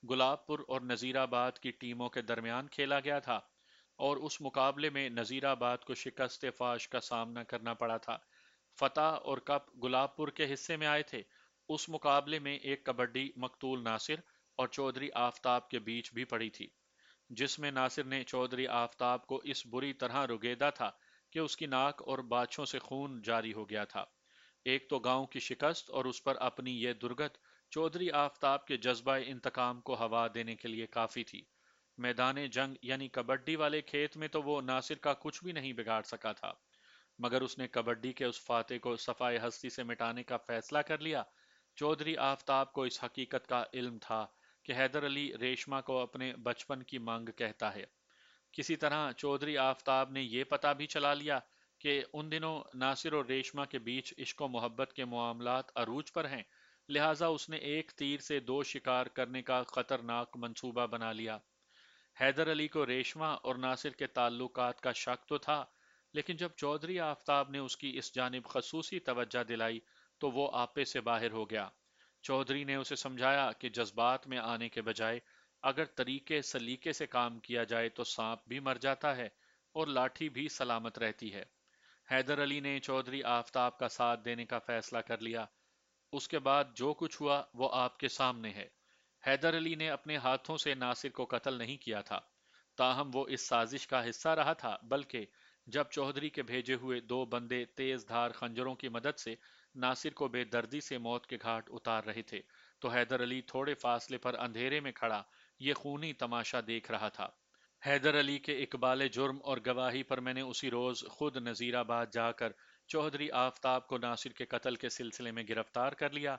گلاب پور اور نذیر آباد کی ٹیموں کے درمیان کھیلا گیا تھا اور اس مقابلے میں نذیر آباد کو شکست فاش کا سامنا کرنا پڑا تھا۔ فتح اور کپ گلاب پور کے حصے میں آئے تھے۔ اس مقابلے میں ایک کبڈی مقتول ناصر اور چودھری آفتاب کے بیچ بھی پڑی تھی، جس میں ناصر نے چودھری آفتاب کو اس بری طرح رگیدا تھا کہ اس کی ناک اور باچھوں سے خون جاری ہو گیا تھا۔ ایک تو گاؤں کی شکست اور اس پر اپنی یہ درگت چودھری آفتاب کے جذبہ انتقام کو ہوا دینے کے لیے کافی تھی۔ میدان جنگ یعنی کبڈی والے کھیت میں تو وہ ناصر کا کچھ بھی نہیں بگاڑ سکا تھا، مگر اس نے کبڈی کے اس فاتح کو صفائے ہستی سے مٹانے کا فیصلہ کر لیا۔ چودھری آفتاب کو اس حقیقت کا علم تھا کہ حیدر علی ریشما کو اپنے بچپن کی مانگ کہتا ہے۔ کسی طرح چودھری آفتاب نے یہ پتہ بھی چلا لیا کہ ان دنوں ناصر اور ریشما کے بیچ عشق و محبت کے معاملات عروج پر ہیں، لہٰذا اس نے ایک تیر سے دو شکار کرنے کا خطرناک منصوبہ بنا لیا۔ حیدر علی کو ریشما اور ناصر کے تعلقات کا شک تو تھا، لیکن جب چودھری آفتاب نے اس کی اس جانب خصوصی توجہ دلائی تو وہ آپے سے باہر ہو گیا۔ چودھری نے اسے سمجھایا کہ جذبات میں آنے کے بجائے اگر طریقے سلیقے سے کام کیا جائے تو سانپ بھی مر جاتا ہے اور لاٹھی بھی سلامت رہتی ہے۔ حیدر علی نے چودھری آفتاب کا ساتھ دینے کا فیصلہ کر لیا۔ اس کے بعد جو کچھ ہوا وہ آپ کے سامنے ہے۔ حیدر علی نے اپنے ہاتھوں سے ناصر کو قتل نہیں کیا تھا، تاہم وہ اس سازش کا حصہ رہا تھا، بلکہ جب چودھری کے بھیجے ہوئے دو بندے تیز دھار خنجروں کی مدد سے ناصر کو بے دردی سے موت کے گھاٹ اتار رہے تھے تو حیدر علی تھوڑے فاصلے پر اندھیرے میں کھڑا یہ خونی تماشا دیکھ رہا تھا۔ حیدر علی کے اقبال جرم اور گواہی پر میں نے اسی روز خود نذیر آباد جا کر چودھری آفتاب کو ناصر کے قتل کے سلسلے میں گرفتار کر لیا۔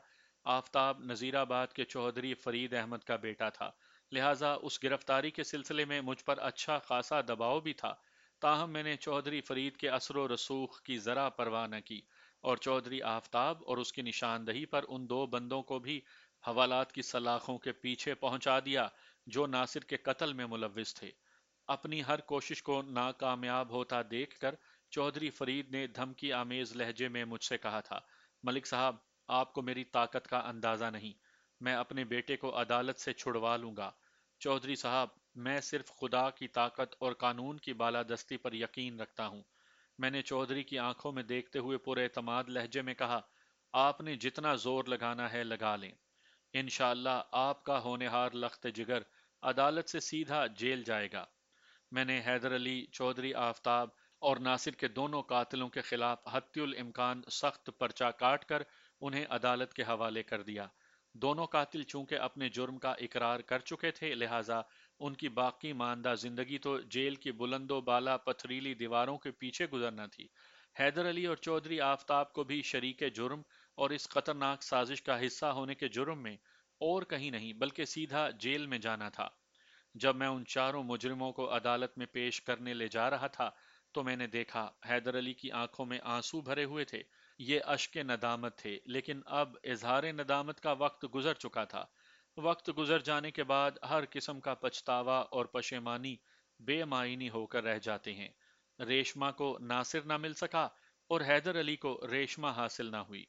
آفتاب نذیر آباد کے چودھری فرید احمد کا بیٹا تھا، لہٰذا اس گرفتاری کے سلسلے میں مجھ پر اچھا خاصا دباؤ بھی تھا، تاہم میں نے چودھری فرید کے اثر و رسوخ کی ذرا پرواہ نہ کی۔ اور چودھری آفتاب اور اس کی نشاندہی پر ان دو بندوں کو بھی حوالات کی سلاخوں کے پیچھے پہنچا دیا جو ناصر کے قتل میں ملوث تھے۔ اپنی ہر کوشش کو ناکامیاب ہوتا دیکھ کر چودھری فرید نے دھمکی آمیز لہجے میں مجھ سے کہا تھا، ملک صاحب، آپ کو میری طاقت کا اندازہ نہیں، میں اپنے بیٹے کو عدالت سے چھڑوا لوں گا۔ چودھری صاحب، میں صرف خدا کی طاقت اور قانون کی بالادستی پر یقین رکھتا ہوں۔ میں نے چودھری کی آنکھوں میں دیکھتے ہوئے پورے اعتماد لہجے میں کہا، آپ نے جتنا زور لگانا ہے لگا لیں، انشاءاللہ آپ کا ہونہار لخت جگر عدالت سے سیدھا جیل جائے گا۔ میں نے حیدر علی، چودھری آفتاب اور ناصر کے دونوں قاتلوں کے خلاف حتی الامکان سخت پرچہ کاٹ کر انہیں عدالت کے حوالے کر دیا۔ دونوں قاتل چونکہ اپنے جرم کا اقرار کر چکے تھے، لہٰذا ان کی باقی ماندہ زندگی تو جیل کی بلند و بالا پتھریلی دیواروں کے پیچھے گزرنا تھی۔ حیدر علی اور چودھری آفتاب کو بھی شریک جرم اور اس خطرناک سازش کا حصہ ہونے کے جرم میں اور کہیں نہیں بلکہ سیدھا جیل میں جانا تھا۔ جب میں ان چاروں مجرموں کو عدالت میں پیش کرنے لے جا رہا تھا تو میں نے دیکھا حیدر علی کی آنکھوں میں آنسو بھرے ہوئے تھے۔ یہ اشک ندامت تھے، لیکن اب اظہار ندامت کا وقت گزر چکا تھا۔ وقت گزر جانے کے بعد ہر قسم کا پچھتاوا اور پشیمانی بے معنی ہو کر رہ جاتے ہیں۔ ریشمہ کو ناصر نہ مل سکا اور حیدر علی کو ریشمہ حاصل نہ ہوئی۔